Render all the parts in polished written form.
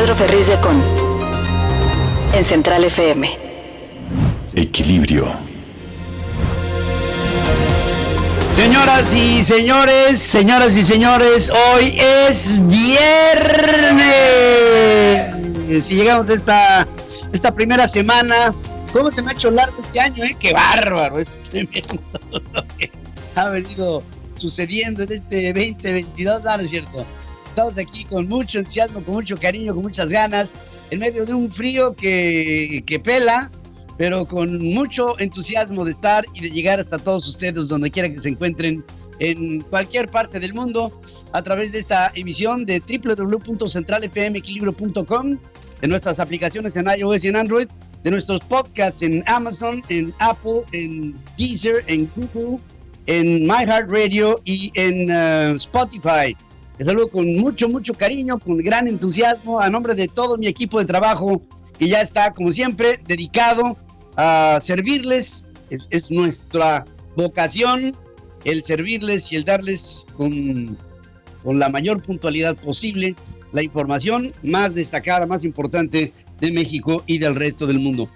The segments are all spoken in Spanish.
Pedro Ferriz de Con en Central FM. Equilibrio. Señoras y señores, hoy es viernes. Si llegamos a esta primera semana, ¿cómo se me ha hecho largo este año? ¡Qué bárbaro! Es tremendo lo que ha venido sucediendo en este 2022, ¿no es cierto? Estamos aquí con mucho entusiasmo, con mucho cariño, con muchas ganas, en medio de un frío que pela, pero con mucho entusiasmo de estar y de llegar hasta todos ustedes, donde quiera que se encuentren, en cualquier parte del mundo, a través de esta emisión de www.centralfmequilibrio.com, de nuestras aplicaciones en iOS y en Android, de nuestros podcasts en Amazon, en Apple, en Deezer, en Google, en iHeartRadio y en Spotify. Les saludo con mucho cariño, con gran entusiasmo, a nombre de todo mi equipo de trabajo, que ya está, como siempre, dedicado a servirles. Es nuestra vocación el servirles y el darles con la mayor puntualidad posible la información más destacada, más importante de México y del resto del mundo.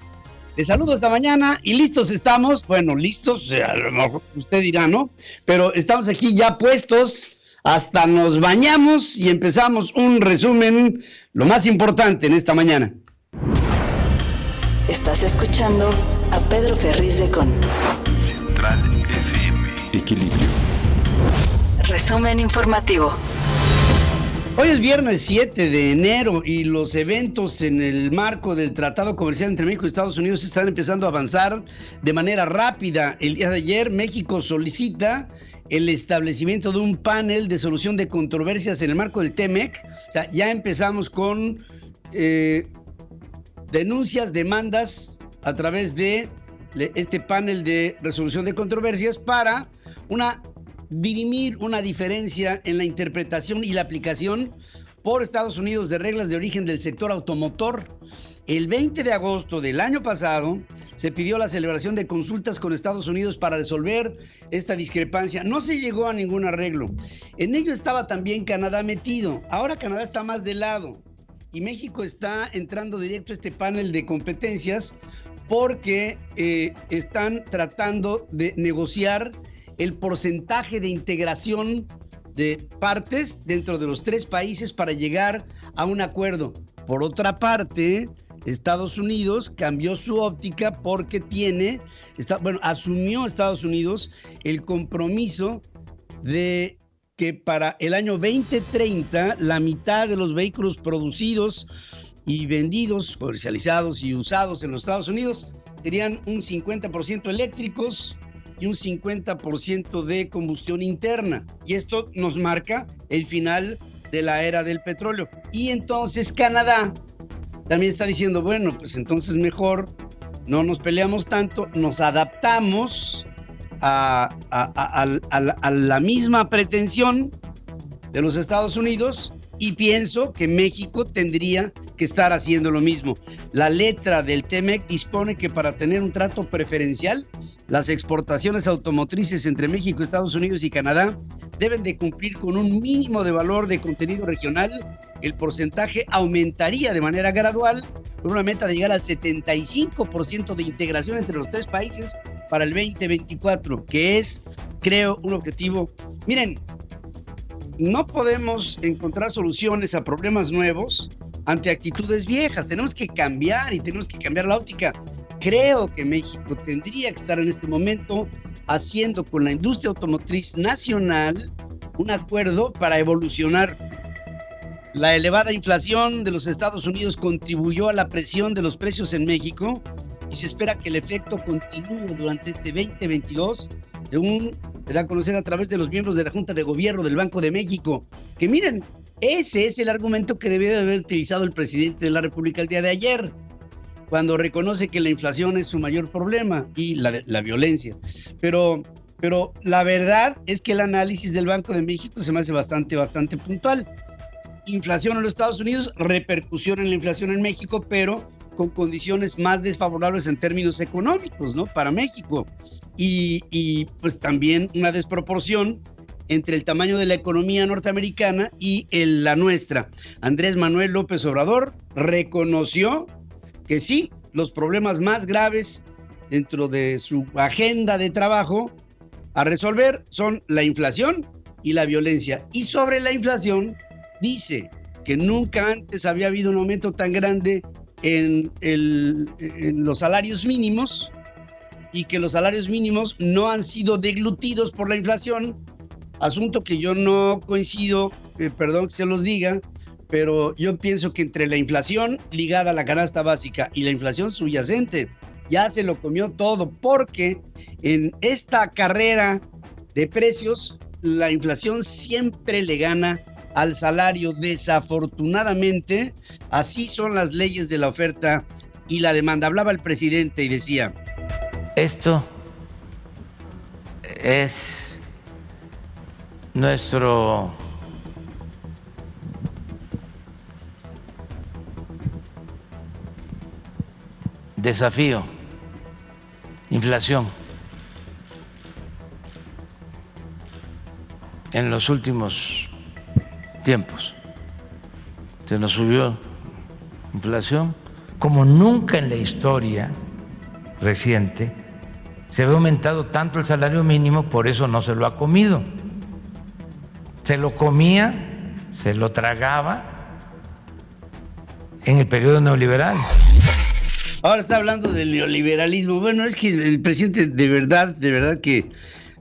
Les saludo esta mañana y listos estamos. Bueno, listos, a lo mejor usted dirá, ¿no? Pero estamos aquí ya puestos, hasta nos bañamos y empezamos un resumen, lo más importante en esta mañana. Estás escuchando a Pedro Ferriz de Con. Central FM. Equilibrio. Resumen informativo. Hoy es viernes 7 de enero y los eventos en el marco del Tratado Comercial entre México y Estados Unidos están empezando a avanzar de manera rápida. El día de ayer México solicita el establecimiento de un panel de solución de controversias en el marco del TEMEC. O sea, ya empezamos con denuncias, demandas a través de este panel de resolución de controversias para dirimir una diferencia en la interpretación y la aplicación por Estados Unidos de reglas de origen del sector automotor. El 20 de agosto del año pasado se pidió la celebración de consultas con Estados Unidos para resolver esta discrepancia. No se llegó a ningún arreglo. En ello estaba también Canadá metido. Ahora Canadá está más de lado y México está entrando directo a este panel de competencias porque están tratando de negociar el porcentaje de integración de partes dentro de los tres países para llegar a un acuerdo. Por otra parte, Estados Unidos cambió su óptica porque asumió Estados Unidos el compromiso de que para el año 2030 la mitad de los vehículos producidos y vendidos, comercializados y usados en los Estados Unidos serían un 50% eléctricos y un 50% de combustión interna. Y esto nos marca el final de la era del petróleo. Y entonces Canadá también está diciendo, bueno, pues entonces mejor no nos peleamos tanto, nos adaptamos a la misma pretensión de los Estados Unidos, y pienso que México tendría que estar haciendo lo mismo. La letra del TEMEC dispone que para tener un trato preferencial, las exportaciones automotrices entre México, Estados Unidos y Canadá deben de cumplir con un mínimo de valor de contenido regional. El porcentaje aumentaría de manera gradual con una meta de llegar al 75% de integración entre los tres países para el 2024, que es, creo, un objetivo. Miren, no podemos encontrar soluciones a problemas nuevos ante actitudes viejas. Tenemos que cambiar y tenemos que cambiar la óptica. Creo que México tendría que estar en este momento haciendo con la industria automotriz nacional un acuerdo para evolucionar. La elevada inflación de los Estados Unidos contribuyó a la presión de los precios en México y se espera que el efecto continúe durante este 2022, según se da a conocer a través de los miembros de la Junta de Gobierno del Banco de México. Que miren, ese es el argumento que debió de haber utilizado el presidente de la República el día de ayer, cuando reconoce que la inflación es su mayor problema y la violencia. Pero la verdad es que el análisis del Banco de México se me hace bastante puntual. Inflación en los Estados Unidos, repercusión en la inflación en México, pero con condiciones más desfavorables en términos económicos, ¿no? Para México. Y pues también una desproporción entre el tamaño de la economía norteamericana y la nuestra. Andrés Manuel López Obrador reconoció que sí, los problemas más graves dentro de su agenda de trabajo a resolver son la inflación y la violencia. Y sobre la inflación, dice que nunca antes había habido un aumento tan grande en los salarios mínimos y que los salarios mínimos no han sido deglutidos por la inflación, asunto que yo no coincido, perdón que se los diga, pero yo pienso que entre la inflación ligada a la canasta básica y la inflación subyacente, ya se lo comió todo, porque en esta carrera de precios, la inflación siempre le gana al salario. Desafortunadamente, así son las leyes de la oferta y la demanda. Hablaba el presidente y decía: esto es nuestro desafío, inflación. En los últimos tiempos se nos subió inflación como nunca en la historia reciente. Se había aumentado tanto el salario mínimo, por eso no se lo ha comido. Se lo comía, se lo tragaba en el periodo neoliberal. Ahora está hablando del neoliberalismo. Bueno, es que el presidente de verdad que...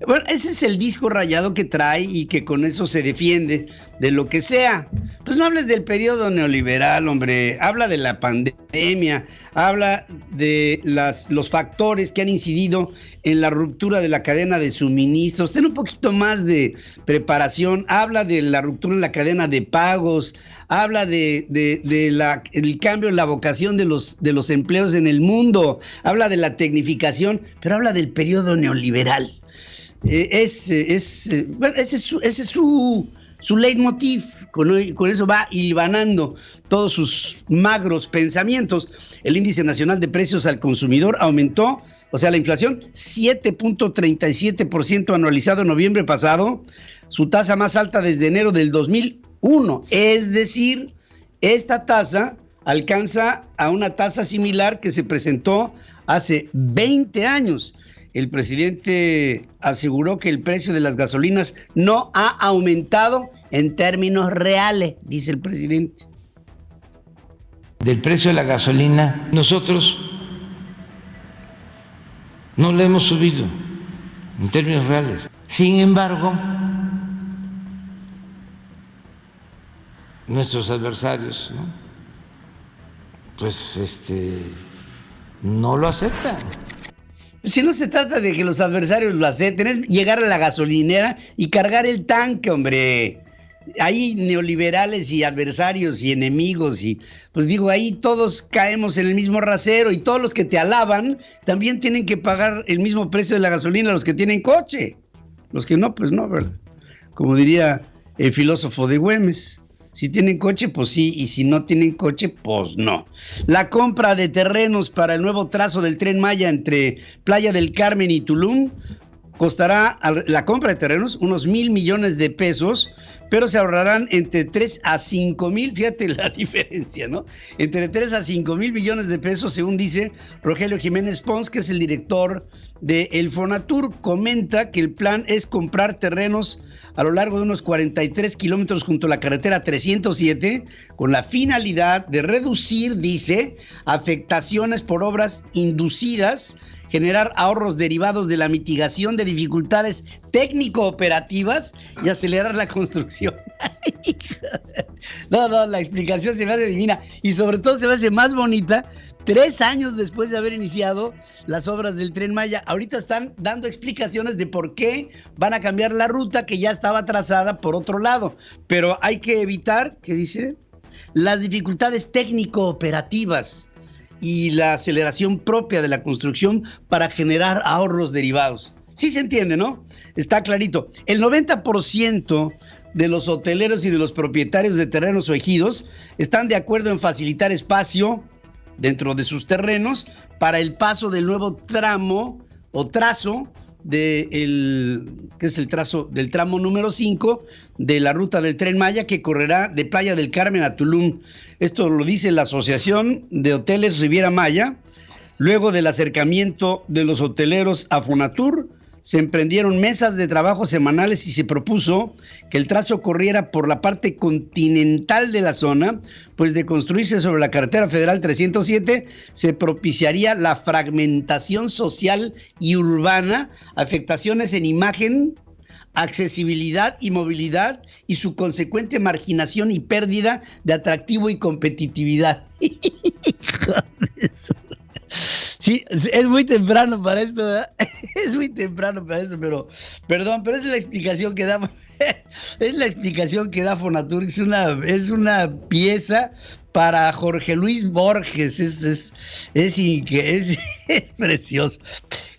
Bueno, ese es el disco rayado que trae y que con eso se defiende de lo que sea. Pues no hables del periodo neoliberal, hombre. Habla de la pandemia, habla de los factores que han incidido en la ruptura de la cadena de suministros. Ten un poquito más de preparación. Habla de la ruptura en la cadena de pagos. Habla el cambio en la vocación de los empleos en el mundo. Habla de la tecnificación, pero habla del periodo neoliberal. Ese es su leitmotiv. Con eso va hilvanando todos sus magros pensamientos. El índice nacional de precios al consumidor aumentó, o sea, la inflación, 7.37% anualizado en noviembre pasado, su tasa más alta desde enero del 2001. Es decir, esta tasa alcanza a una tasa similar que se presentó hace 20 años. El presidente aseguró que el precio de las gasolinas no ha aumentado en términos reales, dice el presidente. Del precio de la gasolina, nosotros no lo hemos subido en términos reales. Sin embargo, nuestros adversarios, ¿no? Pues no lo aceptan. Si no se trata de que los adversarios lo acepten, es llegar a la gasolinera y cargar el tanque, hombre. Hay neoliberales y adversarios y enemigos y pues digo, ahí todos caemos en el mismo rasero y todos los que te alaban también tienen que pagar el mismo precio de la gasolina, los que tienen coche. Los que no, pues no, ¿verdad? Como diría el filósofo de Güemes. Si tienen coche, pues sí, y si no tienen coche, pues no. La compra de terrenos para el nuevo trazo del Tren Maya entre Playa del Carmen y Tulum costará, la compra de terrenos, unos 1,000 millones de pesos, pero se ahorrarán entre 3 a 5 mil, fíjate la diferencia, ¿no? Entre 3 a 5 mil millones de pesos, según dice Rogelio Jiménez Pons, que es el director de El Fonatur. Comenta que el plan es comprar terrenos a lo largo de unos 43 kilómetros junto a la carretera 307, con la finalidad de reducir, dice, afectaciones por obras inducidas, generar ahorros derivados de la mitigación de dificultades técnico-operativas y acelerar la construcción. No, la explicación se me hace divina y sobre todo se me hace más bonita 3 años después de haber iniciado las obras del Tren Maya. Ahorita están dando explicaciones de por qué van a cambiar la ruta que ya estaba trazada por otro lado, pero hay que evitar, ¿qué dice? Las dificultades técnico-operativas y la aceleración propia de la construcción para generar ahorros derivados. Sí se entiende, ¿no? Está clarito. El 90% de los hoteleros y de los propietarios de terrenos o ejidos están de acuerdo en facilitar espacio dentro de sus terrenos para el paso del nuevo tramo o trazo que es el trazo del tramo número 5 de la ruta del Tren Maya, que correrá de Playa del Carmen a Tulum. Esto lo dice la Asociación de Hoteles Riviera Maya. Luego del acercamiento de los hoteleros a Fonatur, se emprendieron mesas de trabajo semanales y se propuso que el trazo corriera por la parte continental de la zona, pues de construirse sobre la carretera federal 307, se propiciaría la fragmentación social y urbana, afectaciones en imagen, accesibilidad y movilidad y su consecuente marginación y pérdida de atractivo y competitividad. Sí, es muy temprano para esto, ¿verdad? Es muy temprano para esto, pero perdón, pero esa es la explicación que da. Es la explicación que da Fonatur. Es una pieza para Jorge Luis Borges. Es precioso.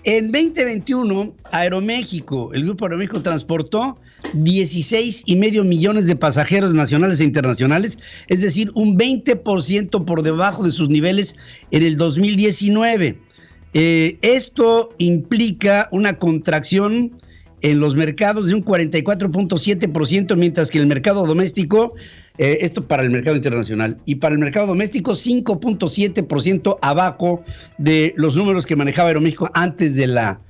En 2021, Aeroméxico, el Grupo Aeroméxico transportó 16.5 millones de pasajeros nacionales e internacionales, es decir, un 20% por debajo de sus niveles en el 2019. Esto implica una contracción en los mercados de un 44.7%, mientras que el mercado doméstico, esto para el mercado internacional, y para el mercado doméstico 5.7% abajo de los números que manejaba Aeroméxico antes de la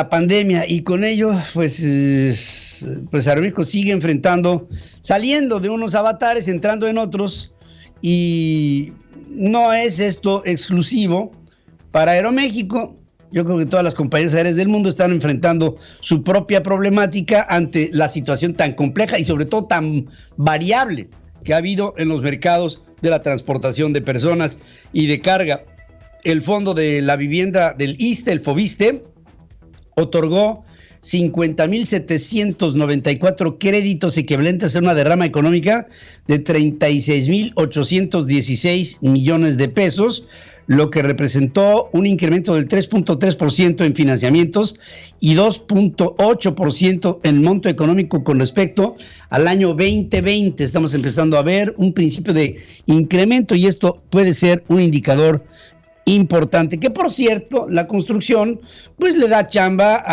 pandemia. Y con ello, pues Aeroméxico sigue saliendo de unos avatares, entrando en otros, y no es esto exclusivo para Aeroméxico. Yo creo que todas las compañías aéreas del mundo están enfrentando su propia problemática ante la situación tan compleja y sobre todo tan variable que ha habido en los mercados de la transportación de personas y de carga. El Fondo de la Vivienda del ISSSTE, el FOVISSSTE, otorgó 50.794 créditos equivalentes a una derrama económica de 36.816 millones de pesos, lo que representó un incremento del 3.3% en financiamientos y 2.8% en monto económico con respecto al año 2020. Estamos empezando a ver un principio de incremento y esto puede ser un indicador importante. Que por cierto, la construcción pues le da chamba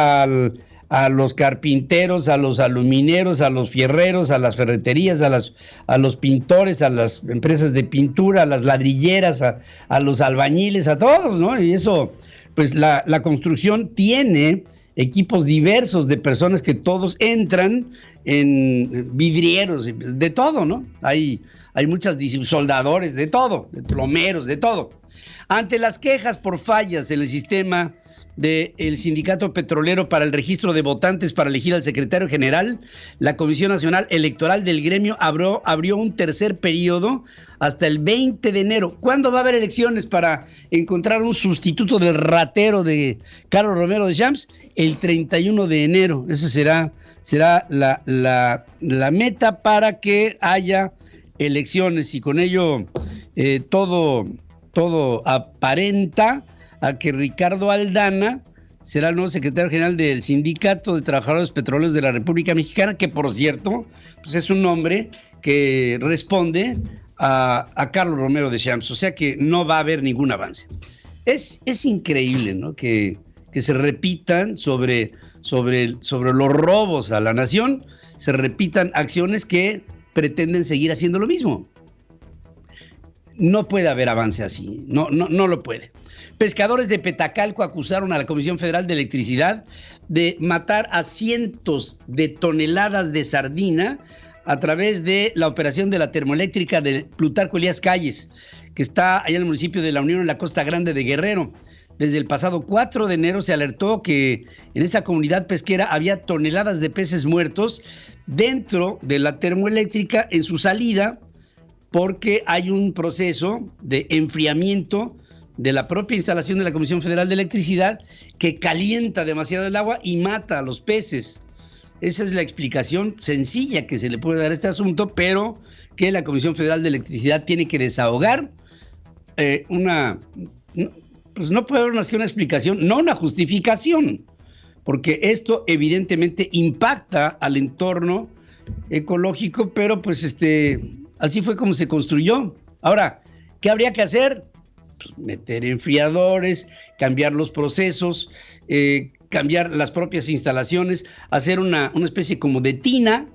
a los carpinteros, a los alumineros, a los fierreros, a las ferreterías, a los pintores, a las empresas de pintura, a las ladrilleras, a los albañiles, a todos, ¿no? Y eso, pues la construcción tiene equipos diversos de personas que todos entran en vidrieros, de todo, ¿no? Hay muchas soldadores, de todo, de plomeros, de todo. Ante las quejas por fallas en el sistema del Sindicato Petrolero para el registro de votantes para elegir al secretario general, la Comisión Nacional Electoral del gremio abrió un tercer periodo hasta el 20 de enero. ¿Cuándo va a haber elecciones para encontrar un sustituto del ratero de Carlos Romero de Champs? El 31 de enero. Esa será la meta para que haya elecciones y con ello todo aparenta a que Ricardo Aldana será el nuevo secretario general del Sindicato de Trabajadores Petroleros de la República Mexicana, que por cierto, pues es un nombre que responde a Carlos Romero de Champs, o sea que no va a haber ningún avance. Es increíble, ¿no? Que se repitan sobre los robos a la nación, se repitan acciones que pretenden seguir haciendo lo mismo. No puede haber avance así, no lo puede. Pescadores de Petacalco acusaron a la Comisión Federal de Electricidad de matar a cientos de toneladas de sardina a través de la operación de la termoeléctrica de Plutarco Elías Calles, que está allá en el municipio de La Unión, en la Costa Grande de Guerrero. Desde el pasado 4 de enero se alertó que en esa comunidad pesquera había toneladas de peces muertos dentro de la termoeléctrica en su salida, porque hay un proceso de enfriamiento de la propia instalación de la Comisión Federal de Electricidad que calienta demasiado el agua y mata a los peces. Esa es la explicación sencilla que se le puede dar a este asunto, pero que la Comisión Federal de Electricidad tiene que desahogar pues no puede haber más que una explicación, no una justificación, porque esto evidentemente impacta al entorno ecológico, pero pues así fue como se construyó. Ahora, ¿qué habría que hacer? Pues meter enfriadores, cambiar los procesos, cambiar las propias instalaciones, hacer una especie como de tina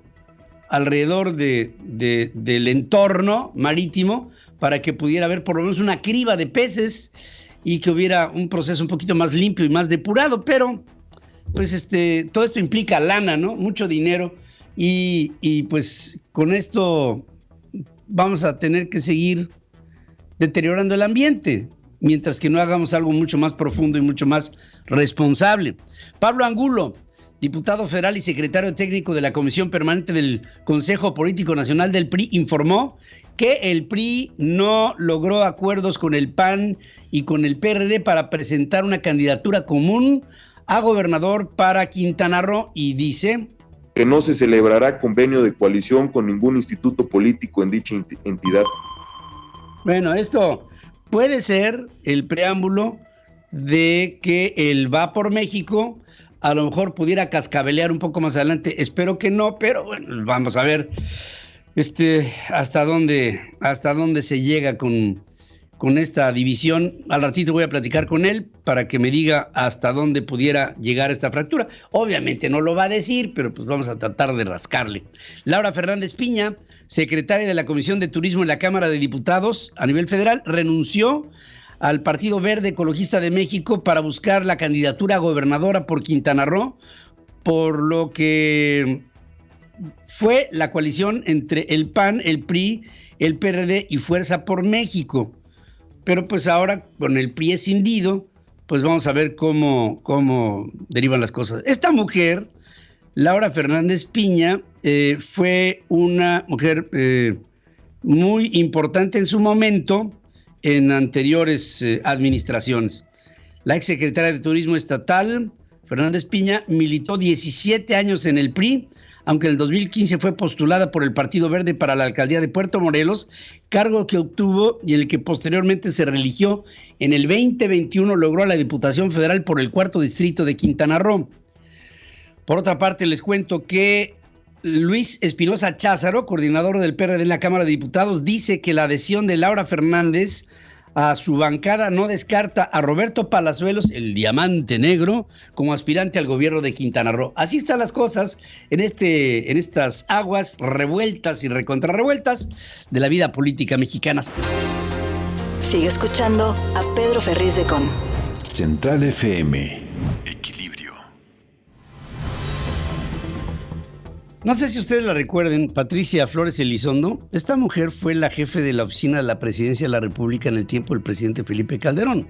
alrededor del entorno marítimo para que pudiera haber por lo menos una criba de peces y que hubiera un proceso un poquito más limpio y más depurado, pero pues todo esto implica lana, ¿no? Mucho dinero y pues con esto vamos a tener que seguir deteriorando el ambiente, mientras que no hagamos algo mucho más profundo y mucho más responsable. Pablo Angulo, diputado federal y secretario técnico de la Comisión Permanente del Consejo Político Nacional del PRI, informó que el PRI no logró acuerdos con el PAN y con el PRD para presentar una candidatura común a gobernador para Quintana Roo y dice que no se celebrará convenio de coalición con ningún instituto político en dicha entidad. Bueno, esto puede ser el preámbulo de que el Va por México a lo mejor pudiera cascabelear un poco más adelante. Espero que no, pero bueno, vamos a ver hasta dónde se llega con esta división. Al ratito voy a platicar con él para que me diga hasta dónde pudiera llegar esta fractura. Obviamente no lo va a decir, pero pues vamos a tratar de rascarle. Laura Fernández Piña, secretaria de la Comisión de Turismo en la Cámara de Diputados a nivel federal, renunció al Partido Verde Ecologista de México para buscar la candidatura a gobernadora por Quintana Roo, por lo que fue la coalición entre el PAN, el PRI, el PRD y Fuerza por México. Pero pues ahora con el PRI escindido, pues vamos a ver cómo derivan las cosas. Esta mujer, Laura Fernández Piña, fue una mujer muy importante en su momento en anteriores administraciones. La exsecretaria de Turismo Estatal, Fernández Piña, militó 17 años en el PRI, aunque en el 2015 fue postulada por el Partido Verde para la alcaldía de Puerto Morelos, cargo que obtuvo y en el que posteriormente se reeligió. En el 2021 logró la Diputación Federal por el 4º distrito de Quintana Roo. Por otra parte, les cuento que Luis Espinosa Cházaro, coordinador del PRD en la Cámara de Diputados, dice que la adhesión de Laura Fernández a su bancada no descarta a Roberto Palazuelos, el diamante negro, como aspirante al gobierno de Quintana Roo. Así están las cosas en estas aguas revueltas y recontrarrevueltas de la vida política mexicana. Sigue escuchando a Pedro Ferriz de Con. Central FM. Equilibrio. No sé si ustedes la recuerden, Patricia Flores Elizondo. Esta mujer fue la jefe de la oficina de la Presidencia de la República en el tiempo del presidente Felipe Calderón.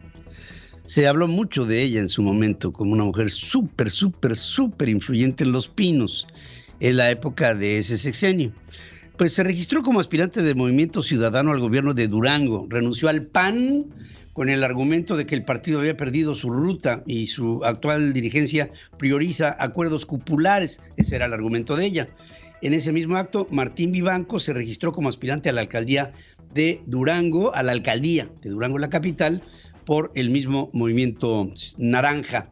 Se habló mucho de ella en su momento como una mujer súper influyente en Los Pinos en la época de ese sexenio. Pues se registró como aspirante del Movimiento Ciudadano al gobierno de Durango. Renunció al PAN con el argumento de que el partido había perdido su ruta y su actual dirigencia prioriza acuerdos cupulares. Ese era el argumento de ella. En ese mismo acto, Martín Vivanco se registró como aspirante a la alcaldía de Durango, a la alcaldía de Durango, la capital, por el mismo Movimiento Naranja.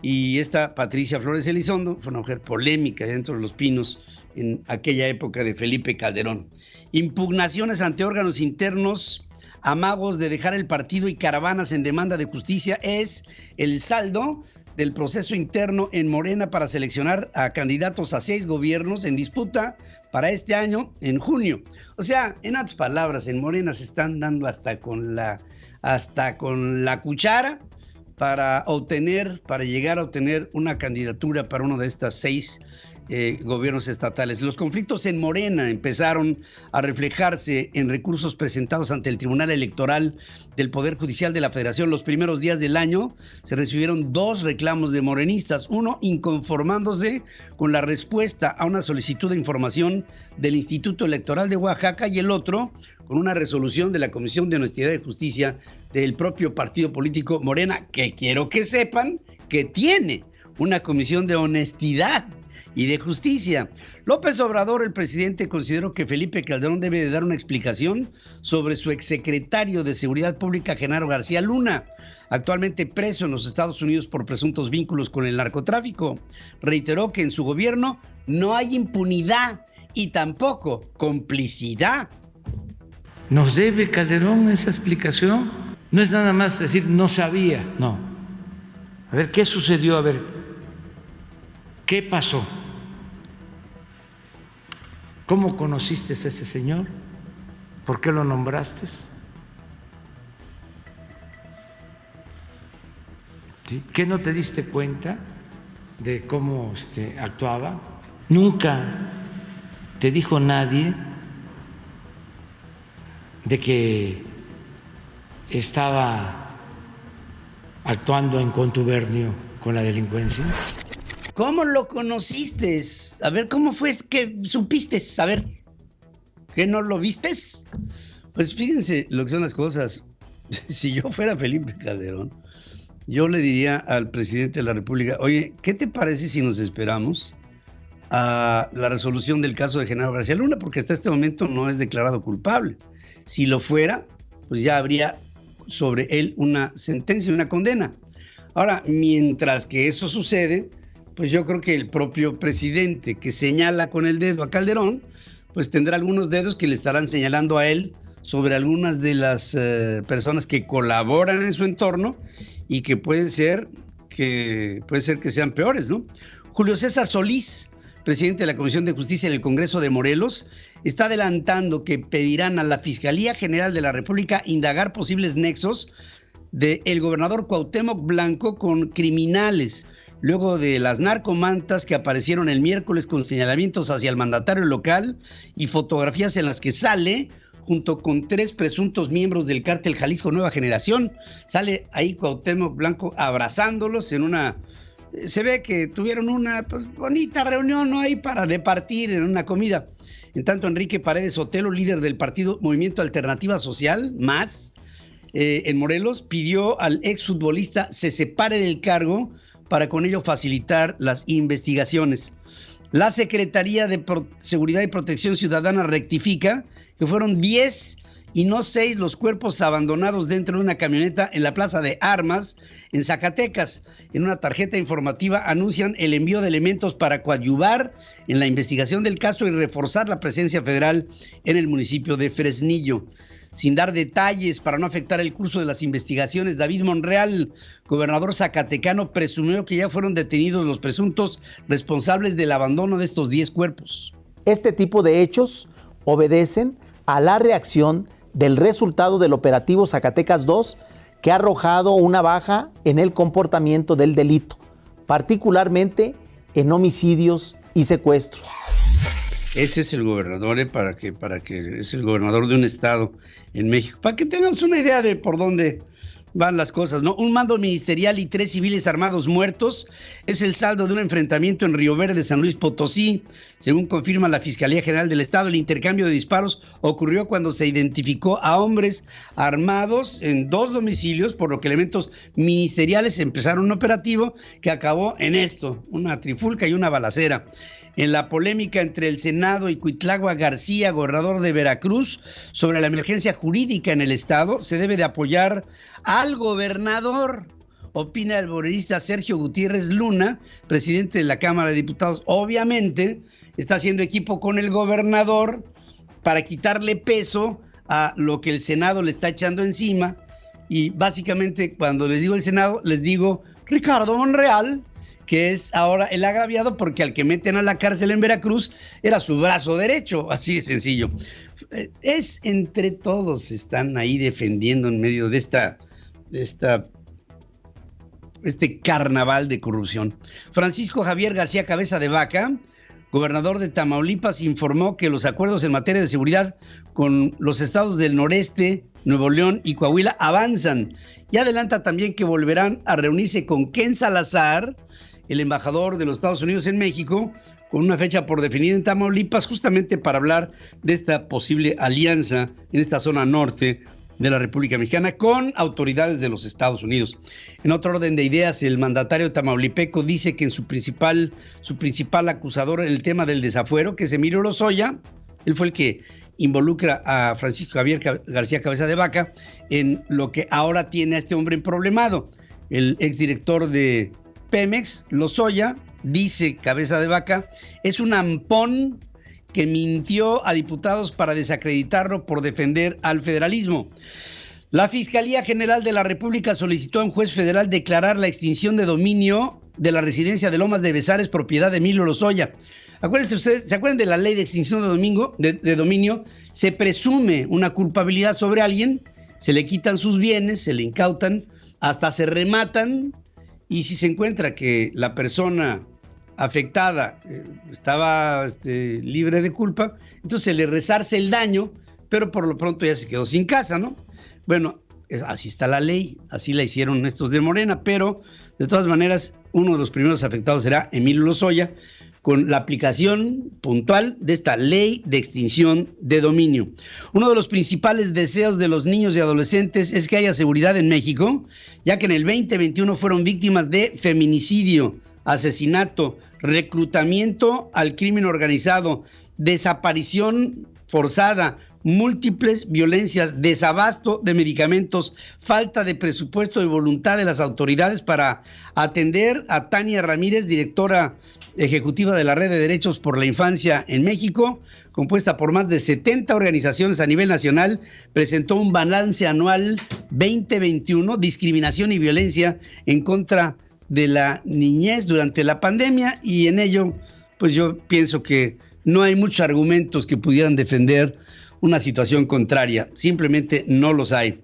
Y esta Patricia Flores Elizondo fue una mujer polémica dentro de Los Pinos en aquella época de Felipe Calderón. Impugnaciones ante órganos internos, amagos de dejar el partido y caravanas en demanda de justicia es el saldo del proceso interno en Morena para seleccionar a candidatos a 6 gobiernos en disputa para este año en junio. O sea, en otras palabras, en Morena se están dando hasta con la cuchara para llegar a obtener una candidatura para uno de estas 6 gobiernos estatales. Los conflictos en Morena empezaron a reflejarse en recursos presentados ante el Tribunal Electoral del Poder Judicial de la Federación. Los primeros días del año se recibieron 2 reclamos de morenistas, uno inconformándose con la respuesta a una solicitud de información del Instituto Electoral de Oaxaca y el otro con una resolución de la Comisión de Honestidad y Justicia del propio partido político Morena, que quiero que sepan que tiene una comisión de honestidad y de justicia. López Obrador, el presidente, consideró que Felipe Calderón debe de dar una explicación sobre su exsecretario de Seguridad Pública, Genaro García Luna, actualmente preso en los Estados Unidos por presuntos vínculos con el narcotráfico. Reiteró que en su gobierno no hay impunidad y tampoco complicidad. ¿Nos debe Calderón esa explicación? No es nada más decir no sabía, no. A ver, ¿qué sucedió? A ver, ¿Qué pasó? ¿Cómo conociste a ese señor? ¿Por qué lo nombraste? ¿Sí? ¿Qué no te diste cuenta de cómo actuaba? Nunca te dijo nadie de que estaba actuando en contubernio con la delincuencia. ¿Cómo lo conociste? A ver, ¿cómo fue que supiste? A ver, ¿que no lo vistes? Pues fíjense lo que son las cosas. Si yo fuera Felipe Calderón, yo le diría al presidente de la República, oye, ¿qué te parece si nos esperamos a la resolución del caso de Genaro García Luna? Porque hasta este momento no es declarado culpable. Si lo fuera, pues ya habría sobre él una sentencia, una condena. Ahora, mientras que eso sucede, pues yo creo que el propio presidente que señala con el dedo a Calderón, pues tendrá algunos dedos que le estarán señalando a él sobre algunas de las personas que colaboran en su entorno y que puede ser que sean peores, ¿no? Julio César Solís, presidente de la Comisión de Justicia en el Congreso de Morelos, está adelantando que pedirán a la Fiscalía General de la República indagar posibles nexos del gobernador Cuauhtémoc Blanco con criminales, luego de las narcomantas que aparecieron el miércoles con señalamientos hacia el mandatario local y fotografías en las que sale junto con 3 presuntos miembros del cártel Jalisco Nueva Generación. Sale ahí Cuauhtémoc Blanco abrazándolos en una... Se ve que tuvieron una bonita reunión, ¿no? Ahí para departir en una comida. En tanto, Enrique Paredes Sotelo, líder del partido Movimiento Alternativa Social, MAS, en Morelos, pidió al exfutbolista se separe del cargo para con ello facilitar las investigaciones. La Secretaría de Seguridad y Protección Ciudadana rectifica que fueron 10 y no 6 los cuerpos abandonados dentro de una camioneta en la Plaza de Armas en Zacatecas. En una tarjeta informativa anuncian el envío de elementos para coadyuvar en la investigación del caso y reforzar la presencia federal en el municipio de Fresnillo. Sin dar detalles para no afectar el curso de las investigaciones, David Monreal, gobernador zacatecano, presumió que ya fueron detenidos los presuntos responsables del abandono de estos 10 cuerpos. Este tipo de hechos obedecen a la reacción del resultado del operativo Zacatecas 2, que ha arrojado una baja en el comportamiento del delito, particularmente en homicidios y secuestros. Ese es el gobernador, para que es el gobernador de un estado en México, para que tengamos una idea de por dónde van las cosas, ¿no? Un mando ministerial y 3 civiles armados muertos es el saldo de un enfrentamiento en Río Verde, San Luis Potosí. Según confirma la Fiscalía General del Estado, el intercambio de disparos ocurrió cuando se identificó a hombres armados en 2 domicilios, por lo que elementos ministeriales empezaron un operativo que acabó en esto, una trifulca y una balacera. En la polémica entre el Senado y Cuitlagua García, gobernador de Veracruz, sobre la emergencia jurídica en el estado, se debe de apoyar al gobernador, opina el morenista Sergio Gutiérrez Luna, presidente de la Cámara de Diputados. Obviamente está haciendo equipo con el gobernador para quitarle peso a lo que el Senado le está echando encima, y básicamente cuando les digo el Senado, les digo Ricardo Monreal, que es ahora el agraviado porque al que meten a la cárcel en Veracruz era su brazo derecho, así de sencillo. Es entre todos, están ahí defendiendo en medio de este carnaval de corrupción. Francisco Javier García Cabeza de Vaca, gobernador de Tamaulipas, informó que los acuerdos en materia de seguridad con los estados del noreste, Nuevo León y Coahuila avanzan, y adelanta también que volverán a reunirse con Ken Salazar, el embajador de los Estados Unidos en México, con una fecha por definir en Tamaulipas, justamente para hablar de esta posible alianza en esta zona norte de la República Mexicana con autoridades de los Estados Unidos. En otro orden de ideas, el mandatario tamaulipeco dice que en su principal acusador en el tema del desafuero, que es Emilio Lozoya, él fue el que involucra a Francisco Javier García Cabeza de Vaca en lo que ahora tiene a este hombre emproblemado. El exdirector de Pemex, Lozoya, dice Cabeza de Vaca, es un ampón que mintió a diputados para desacreditarlo por defender al federalismo. La Fiscalía General de la República solicitó a un juez federal declarar la extinción de dominio de la residencia de Lomas de Bezares, propiedad de Emilio Lozoya. Acuérdense ustedes, ¿se acuerdan de la ley de extinción de dominio? Se presume una culpabilidad sobre alguien, se le quitan sus bienes, se le incautan, hasta se rematan, y si se encuentra que la persona afectada estaba libre de culpa, entonces se le resarce el daño, pero por lo pronto ya se quedó sin casa, ¿no? Bueno, así está la ley, así la hicieron estos de Morena, pero de todas maneras uno de los primeros afectados será Emilio Lozoya, con la aplicación puntual de esta ley de extinción de dominio. Uno de los principales deseos de los niños y adolescentes es que haya seguridad en México, ya que en el 2021 fueron víctimas de feminicidio, asesinato, reclutamiento al crimen organizado, desaparición forzada, múltiples violencias, desabasto de medicamentos, falta de presupuesto y voluntad de las autoridades para atender a Tania Ramírez, directora ejecutiva de la Red de Derechos por la Infancia en México, compuesta por más de 70 organizaciones a nivel nacional, presentó un balance anual 2021, discriminación y violencia en contra de la niñez durante la pandemia, y en ello, pues yo pienso que no hay muchos argumentos que pudieran defender una situación contraria, simplemente no los hay.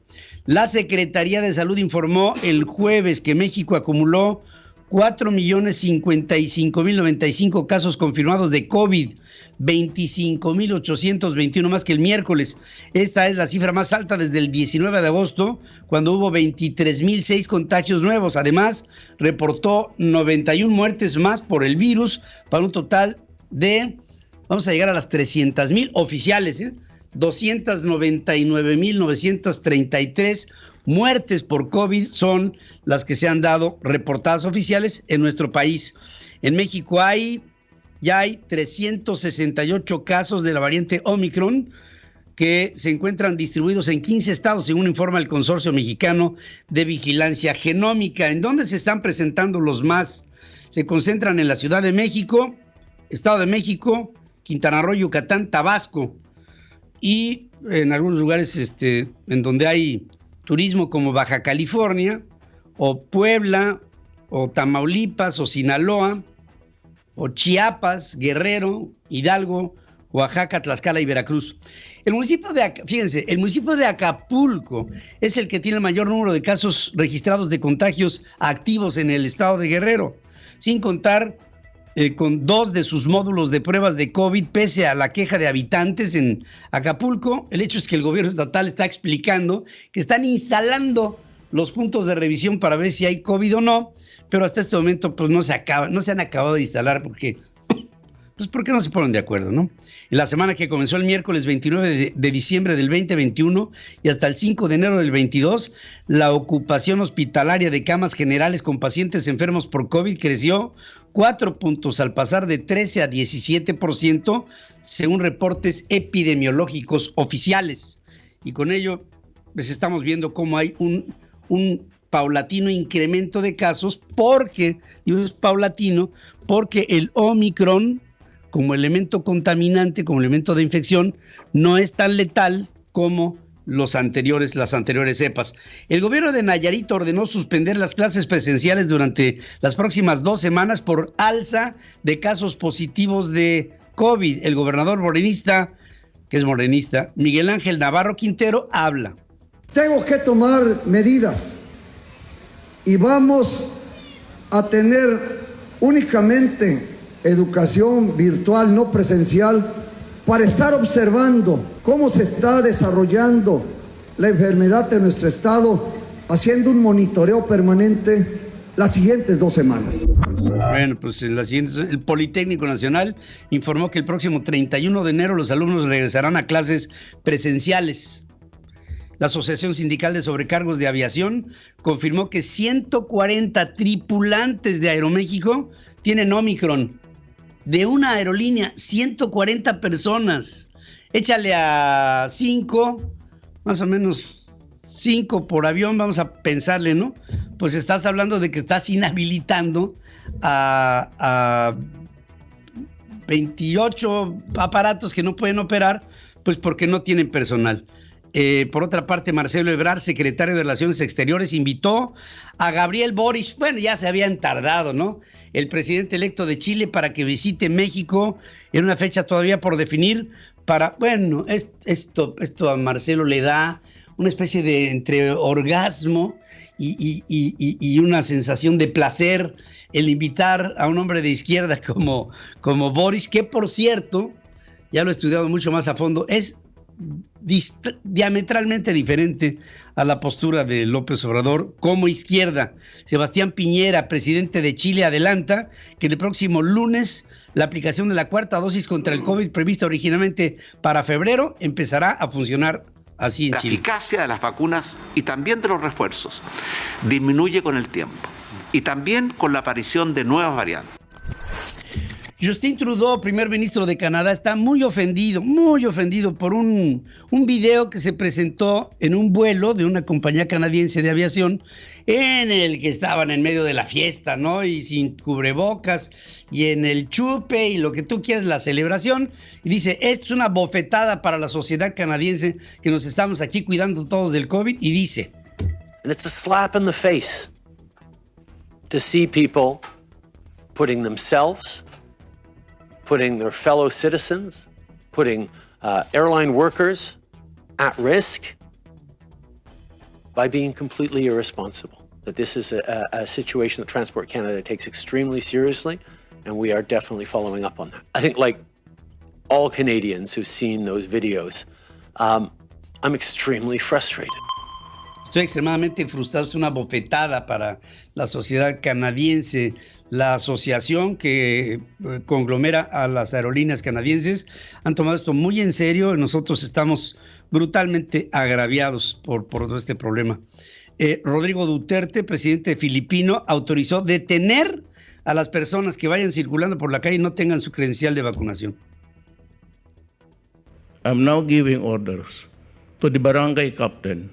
La Secretaría de Salud informó el jueves que México acumuló 4,055,095 casos confirmados de COVID, 25,821 más que el miércoles. Esta es la cifra más alta desde el 19 de agosto, cuando hubo 23,006 contagios nuevos. Además, reportó 91 muertes más por el virus, para un total de, vamos a llegar a las 300,000 oficiales, 299,933 muertes por COVID son las que se han dado reportadas oficiales en nuestro país. En México ya hay 368 casos de la variante Omicron que se encuentran distribuidos en 15 estados, según informa el Consorcio Mexicano de Vigilancia Genómica. ¿En dónde se están presentando los más? Se concentran en la Ciudad de México, Estado de México, Quintana Roo, Yucatán, Tabasco, y en algunos lugares en donde hay turismo, como Baja California, o Puebla, o Tamaulipas, o Sinaloa, o Chiapas, Guerrero, Hidalgo, Oaxaca, Tlaxcala y Veracruz. El municipio de Acapulco es el que tiene el mayor número de casos registrados de contagios activos en el estado de Guerrero, sin contar con 2 de sus módulos de pruebas de COVID, pese a la queja de habitantes en Acapulco. El hecho es que el gobierno estatal está explicando que están instalando los puntos de revisión para ver si hay COVID o no, pero hasta este momento pues no se han acabado de instalar porque no se ponen de acuerdo, ¿no? En la semana que comenzó el miércoles 29 de diciembre del 2021 y hasta el 5 de enero del 22, la ocupación hospitalaria de camas generales con pacientes enfermos por COVID creció 4 puntos al pasar de 13 a 17%, según reportes epidemiológicos oficiales. Y con ello, pues estamos viendo cómo hay un paulatino incremento de casos, porque es paulatino, porque el Omicron, como elemento contaminante, como elemento de infección, no es tan letal como las anteriores cepas. El gobierno de Nayarit ordenó suspender las clases presenciales durante las próximas 2 semanas por alza de casos positivos de COVID. El gobernador morenista, Miguel Ángel Navarro Quintero, habla. Tengo que tomar medidas y vamos a tener únicamente educación virtual, no presencial, para estar observando cómo se está desarrollando la enfermedad en nuestro estado, haciendo un monitoreo permanente las siguientes 2 semanas. Bueno, pues el Politécnico Nacional informó que el próximo 31 de enero los alumnos regresarán a clases presenciales. La Asociación Sindical de Sobrecargos de Aviación confirmó que 140 tripulantes de Aeroméxico tienen Omicron. De una aerolínea, 140 personas. Échale a 5, más o menos 5 por avión, vamos a pensarle, ¿no? Pues estás hablando de que estás inhabilitando a 28 aparatos que no pueden operar, pues porque no tienen personal. Por otra parte, Marcelo Ebrard, secretario de Relaciones Exteriores, invitó a Gabriel Boric, bueno, ya se habían tardado, ¿no? El presidente electo de Chile, para que visite México en una fecha todavía por definir, bueno, esto a Marcelo le da una especie de entre orgasmo y una sensación de placer el invitar a un hombre de izquierda como Boric, que por cierto, ya lo he estudiado mucho más a fondo, es diametralmente diferente a la postura de López Obrador como izquierda. Sebastián Piñera, presidente de Chile, adelanta que el próximo lunes la aplicación de la cuarta dosis contra el COVID, prevista originalmente para febrero, empezará a funcionar así en Chile. La eficacia de las vacunas y también de los refuerzos disminuye con el tiempo y también con la aparición de nuevas variantes. Justin Trudeau, primer ministro de Canadá, está muy ofendido por un video que se presentó en un vuelo de una compañía canadiense de aviación en el que estaban en medio de la fiesta, ¿no? Y sin cubrebocas y en el chupe y lo que tú quieras, la celebración. Y dice, esto es una bofetada para la sociedad canadiense que nos estamos aquí cuidando todos del COVID. Y dice, And it's a slap in the face to see people putting themselves, putting their fellow citizens, putting airline workers at risk by being completely irresponsible. That this is a situation that Transport Canada takes extremely seriously, and we are definitely following up on that. I think like all Canadians who've seen those videos, I'm extremely frustrated. estoy extremadamente frustrado, es una bofetada para la sociedad canadiense. La asociación que conglomera a las aerolíneas canadienses han tomado esto muy en serio. Nosotros estamos brutalmente agraviados por todo este problema. Rodrigo Duterte, presidente filipino, autorizó detener a las personas que vayan circulando por la calle y no tengan su credencial de vacunación. I'm now giving orders to the barangay captain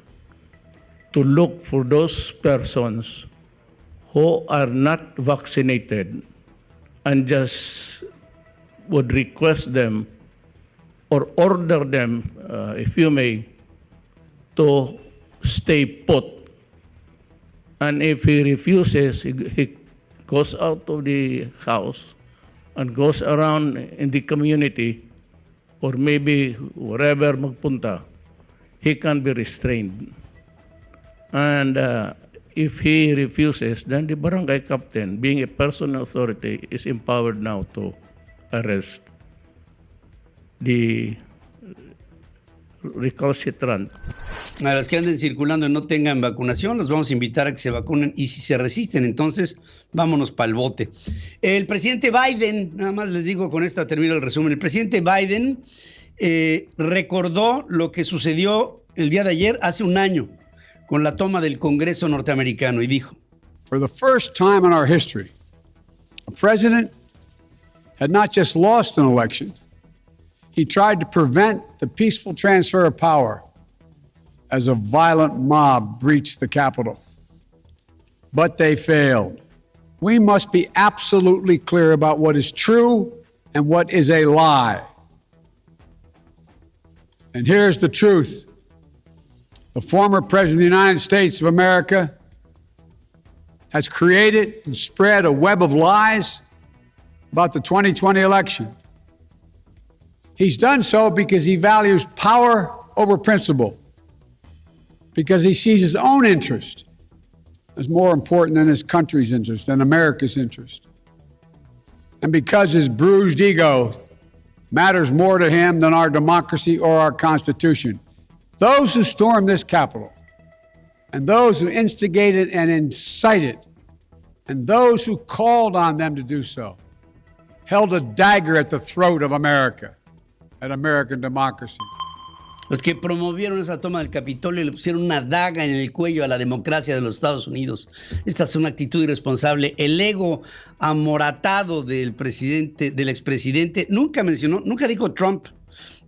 to look for those persons who are not vaccinated and just would request them or order them, if you may, to stay put. And if he refuses, he goes out of the house and goes around in the community or maybe wherever magpunta, he can be restrained. And if he refuses, then the barangay captain, being a personal authority, is empowered now to arrest the recalcitrant. A los que anden circulando y no tengan vacunación, los vamos a invitar a que se vacunen y si se resisten, entonces vámonos para el bote. El presidente Biden, nada más les digo, con esta termino el resumen, el presidente Biden recordó lo que sucedió el día de ayer, hace un año, con la toma del Congreso norteamericano y dijo: For the first time in our history, a president had not just lost an election, he tried to prevent the peaceful transfer of power as a violent mob breached the Capitol. But they failed. We must be absolutely clear about what is true and what is a lie. And here's the truth. The former President of the United States of America has created and spread a web of lies about the 2020 election. He's done so because he values power over principle, because he sees his own interest as more important than his country's interest, than America's interest, and because his bruised ego matters more to him than our democracy or our Constitution. Those who stormed this Capitol, and those who instigated and incited, and those who called on them to do so, held a dagger at the throat of America, at American democracy. Los que promovieron esa toma del Capitolio le pusieron una daga en el cuello a la democracia de los Estados Unidos. Esta es una actitud irresponsable. El ego amoratado del presidente, del expresidente, nunca dijo Trump,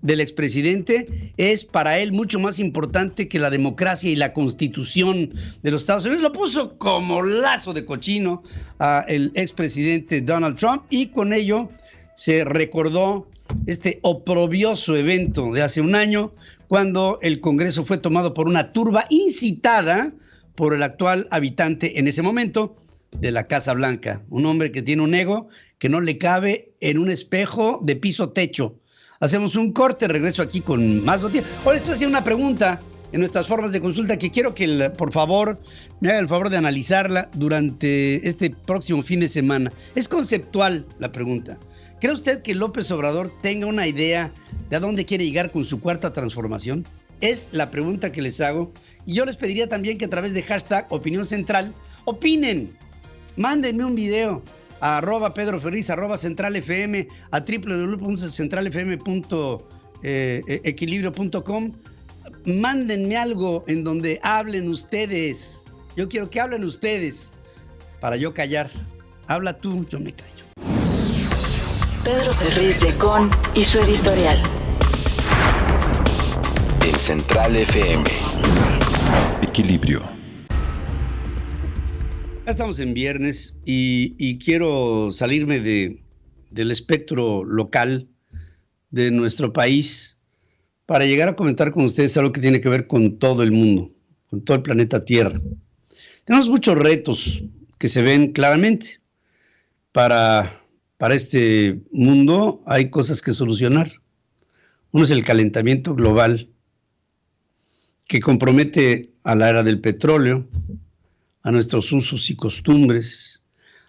del expresidente, es para él mucho más importante que la democracia y la constitución de los Estados Unidos. Lo puso como lazo de cochino a el expresidente Donald Trump y con ello se recordó este oprobioso evento de hace un año, cuando el Congreso fue tomado por una turba incitada por el actual habitante en ese momento de la Casa Blanca, un hombre que tiene un ego que no le cabe en un espejo de piso-techo. Hacemos un corte, regreso aquí con más noticias. Ahora estoy haciendo una pregunta en nuestras formas de consulta que quiero que, por favor, me haga el favor de analizarla durante este próximo fin de semana. Es conceptual la pregunta. ¿Cree usted que López Obrador tenga una idea de a dónde quiere llegar con su cuarta transformación? Es la pregunta que les hago. Y yo les pediría también que a través de hashtag Opinión Central opinen. Mándenme un video a @PedroFerriz, @CentralFM, a www.centralfm.equilibrio.com. Mándenme algo en donde hablen ustedes. Yo quiero que hablen ustedes para yo callar. Habla tú, yo me callo. Pedro Ferriz de Con y su editorial. En Central FM. Equilibrio. Ya estamos en viernes y quiero salirme del espectro local de nuestro país para llegar a comentar con ustedes algo que tiene que ver con todo el mundo, con todo el planeta Tierra. Tenemos muchos retos que se ven claramente. Para este mundo hay cosas que solucionar. Uno es el calentamiento global, que compromete a la era del petróleo, a nuestros usos y costumbres,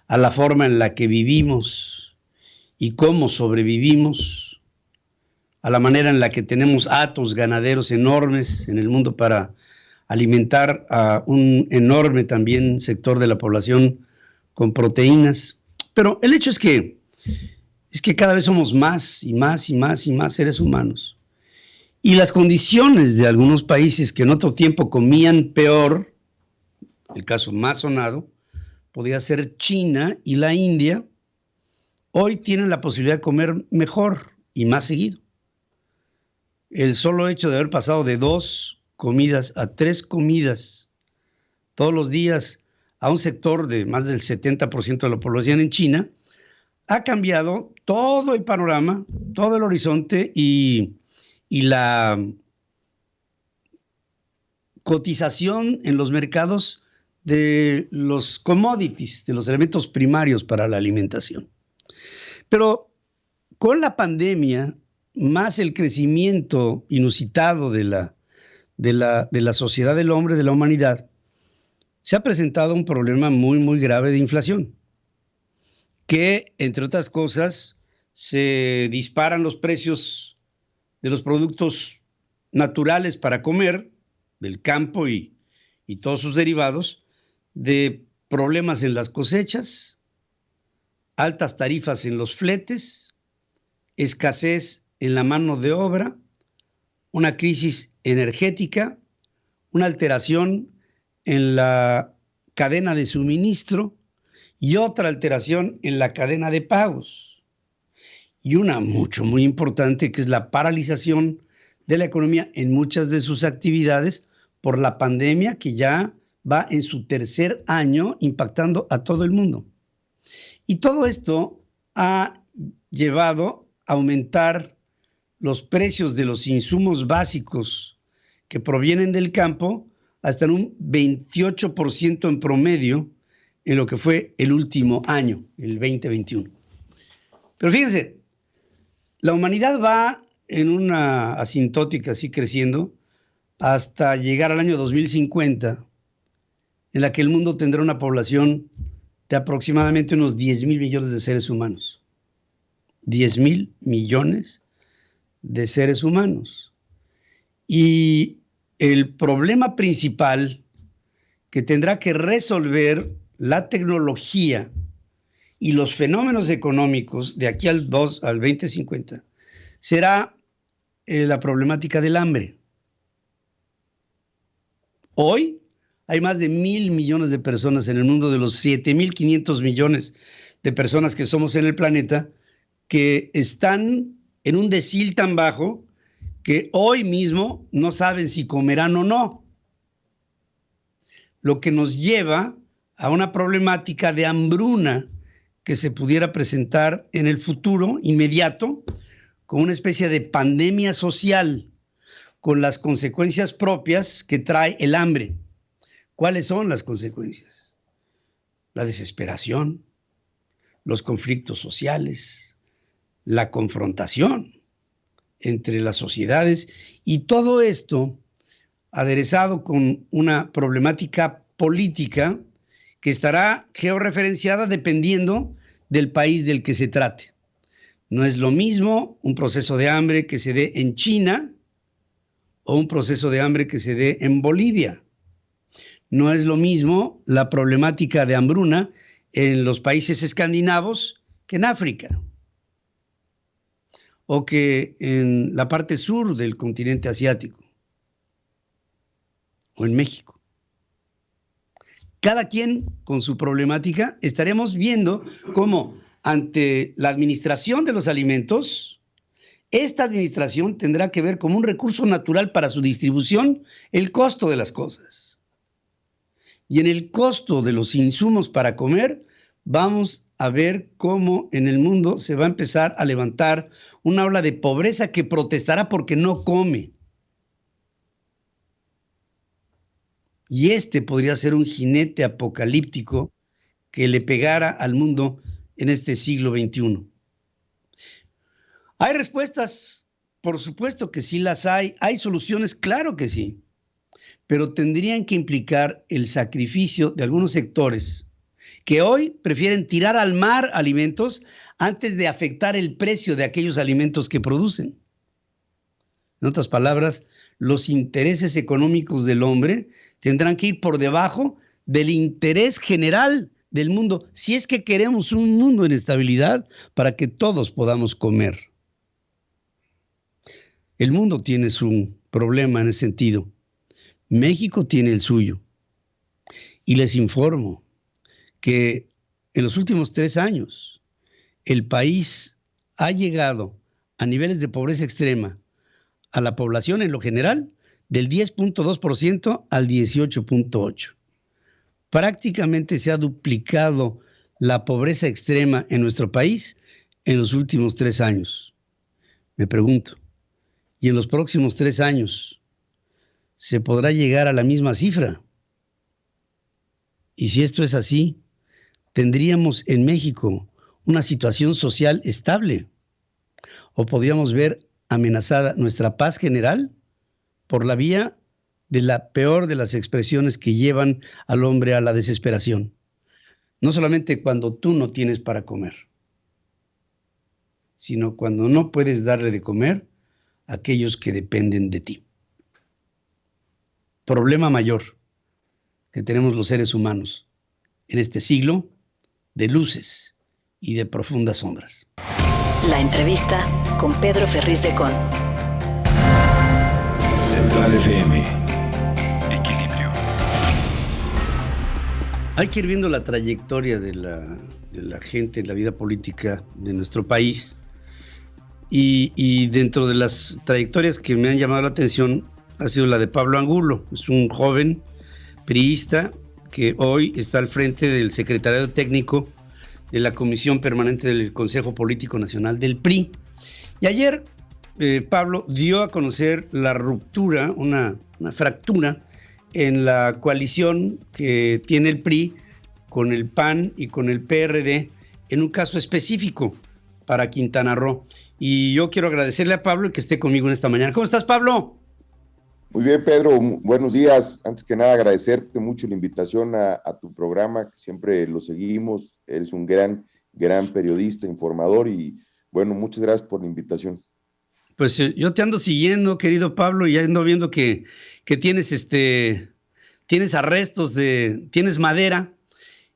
a la forma en la que vivimos y cómo sobrevivimos, a la manera en la que tenemos hatos ganaderos enormes en el mundo para alimentar a un enorme también sector de la población con proteínas. Pero el hecho es que cada vez somos más y más y más y más seres humanos. Y las condiciones de algunos países que en otro tiempo comían peor, el caso más sonado, podría ser China y la India, hoy tienen la posibilidad de comer mejor y más seguido. El solo hecho de haber pasado de 2 comidas a 3 comidas todos los días a un sector de más del 70% de la población en China, ha cambiado todo el panorama, todo el horizonte y la cotización en los mercados de los commodities, de los elementos primarios para la alimentación. Pero con la pandemia, más el crecimiento inusitado de la sociedad del hombre, de la humanidad, se ha presentado un problema muy, muy grave de inflación, que, entre otras cosas, se disparan los precios de los productos naturales para comer, del campo y todos sus derivados, de problemas en las cosechas, altas tarifas en los fletes, escasez en la mano de obra, una crisis energética, una alteración en la cadena de suministro y otra alteración en la cadena de pagos. Y una muy importante, que es la paralización de la economía en muchas de sus actividades por la pandemia, que ya va en su 3er año impactando a todo el mundo. Y todo esto ha llevado a aumentar los precios de los insumos básicos que provienen del campo hasta en un 28% en promedio en lo que fue el último año, el 2021. Pero fíjense, la humanidad va en una asintótica así creciendo hasta llegar al año 2050, en la que el mundo tendrá una población de aproximadamente unos 10,000 millones de seres humanos. 10,000 millones de seres humanos. Y el problema principal que tendrá que resolver la tecnología y los fenómenos económicos de aquí al 2050 será la problemática del hambre. Hoy hay más de 1,000 millones de personas en el mundo, de los 7,500 millones de personas que somos en el planeta, que están en un decil tan bajo que hoy mismo no saben si comerán o no. Lo que nos lleva a una problemática de hambruna que se pudiera presentar en el futuro inmediato con una especie de pandemia social, con las consecuencias propias que trae el hambre. ¿Cuáles son las consecuencias? La desesperación, los conflictos sociales, la confrontación entre las sociedades, y todo esto aderezado con una problemática política que estará georreferenciada dependiendo del país del que se trate. No es lo mismo un proceso de hambre que se dé en China o un proceso de hambre que se dé en Bolivia. No es lo mismo la problemática de hambruna en los países escandinavos que en África o que en la parte sur del continente asiático o en México. Cada quien con su problemática. Estaremos viendo cómo ante la administración de los alimentos, esta administración tendrá que ver como un recurso natural para su distribución el costo de las cosas. Y en el costo de los insumos para comer, vamos a ver cómo en el mundo se va a empezar a levantar una ola de pobreza que protestará porque no come. Y este podría ser un jinete apocalíptico que le pegara al mundo en este siglo XXI. ¿Hay respuestas? Por supuesto que sí las hay. ¿Hay soluciones? Claro que sí. Pero tendrían que implicar el sacrificio de algunos sectores que hoy prefieren tirar al mar alimentos antes de afectar el precio de aquellos alimentos que producen. En otras palabras, los intereses económicos del hombre tendrán que ir por debajo del interés general del mundo, si es que queremos un mundo en estabilidad para que todos podamos comer. El mundo tiene su problema en ese sentido. México tiene el suyo. Y les informo que en los últimos 3 años el país ha llegado a niveles de pobreza extrema a la población en lo general del 10.2% al 18.8%. Prácticamente se ha duplicado la pobreza extrema en nuestro país en los últimos 3 años. Me pregunto, ¿y en los próximos 3 años se podrá llegar a la misma cifra? Y si esto es así, ¿tendríamos en México una situación social estable? ¿O podríamos ver amenazada nuestra paz general por la vía de la peor de las expresiones que llevan al hombre a la desesperación? No solamente cuando tú no tienes para comer, sino cuando no puedes darle de comer a aquellos que dependen de ti. Problema mayor que tenemos los seres humanos en este siglo de luces y de profundas sombras. La entrevista con Pedro Ferriz de Con. Central FM. Equilibrio. Hay que ir viendo la trayectoria de la gente en la vida política de nuestro país. Y dentro de las trayectorias que me han llamado la atención ha sido la de Pablo Angulo. Es un joven priista que hoy está al frente del secretariado técnico de la Comisión Permanente del Consejo Político Nacional del PRI. Y ayer Pablo dio a conocer la ruptura, una fractura en la coalición que tiene el PRI con el PAN y con el PRD en un caso específico para Quintana Roo. Y yo quiero agradecerle a Pablo que esté conmigo en esta mañana. ¿Cómo estás, Pablo? Muy bien, Pedro, buenos días. Antes que nada, agradecerte mucho la invitación a tu programa, que siempre lo seguimos. Eres un gran periodista, informador y, bueno, muchas gracias por la invitación. Pues yo te ando siguiendo, querido Pablo, y ando viendo que tienes tienes arrestos, tienes madera,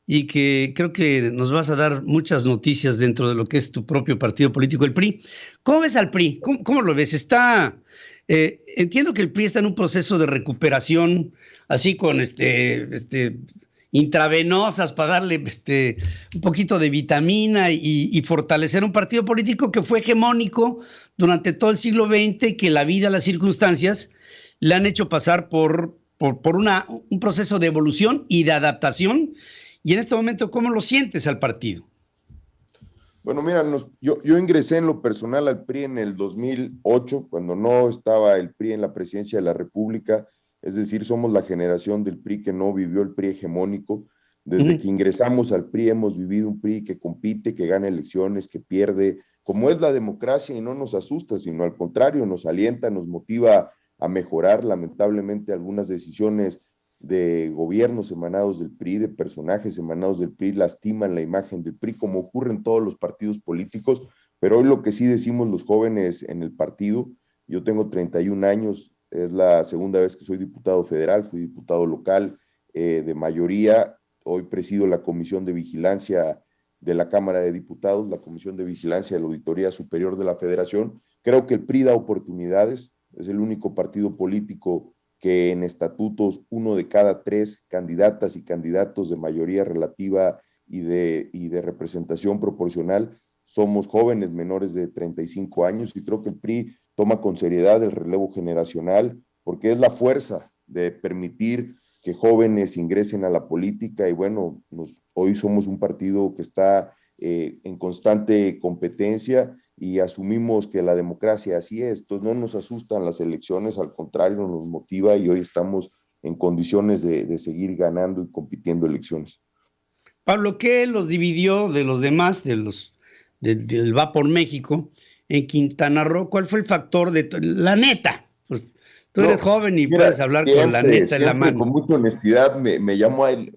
y que creo que nos vas a dar muchas noticias dentro de lo que es tu propio partido político, el PRI. ¿Cómo ves al PRI? ¿Cómo lo ves? Entiendo que el PRI está en un proceso de recuperación, así con intravenosas para darle un poquito de vitamina y fortalecer un partido político que fue hegemónico durante todo el siglo XX, que la vida, las circunstancias le han hecho pasar por un proceso de evolución y de adaptación. Y en este momento, ¿cómo lo sientes al partido? Bueno, mira, yo ingresé en lo personal al PRI en el 2008, cuando no estaba el PRI en la presidencia de la República, es decir, somos la generación del PRI que no vivió el PRI hegemónico. Desde que ingresamos al PRI hemos vivido un PRI que compite, que gana elecciones, que pierde, como es la democracia, y no nos asusta, sino al contrario, nos alienta, nos motiva a mejorar. Lamentablemente algunas decisiones de gobiernos emanados del PRI, de personajes emanados del PRI, lastiman la imagen del PRI, como ocurre en todos los partidos políticos, pero hoy lo que sí decimos los jóvenes en el partido, yo tengo 31 años, es la segunda vez que soy diputado federal, fui diputado local de mayoría, hoy presido la Comisión de Vigilancia de la Cámara de Diputados, la Comisión de Vigilancia de la Auditoría Superior de la Federación. Creo que el PRI da oportunidades, es el único partido político que en estatutos 1 de cada 3 candidatas y candidatos de mayoría relativa y de representación proporcional somos jóvenes menores de 35 años, y creo que el PRI toma con seriedad el relevo generacional, porque es la fuerza de permitir que jóvenes ingresen a la política. Y bueno, hoy somos un partido que está en constante competencia y asumimos que la democracia así es. Entonces no nos asustan las elecciones, al contrario, nos motiva, y hoy estamos en condiciones de seguir ganando y compitiendo elecciones. Pablo, ¿qué los dividió de los demás, del Va por México en Quintana Roo? ¿Cuál fue el factor de la neta? Pues tú eres joven y mira, puedes hablar con la neta en la mano. Con mucha honestidad me llamó a él.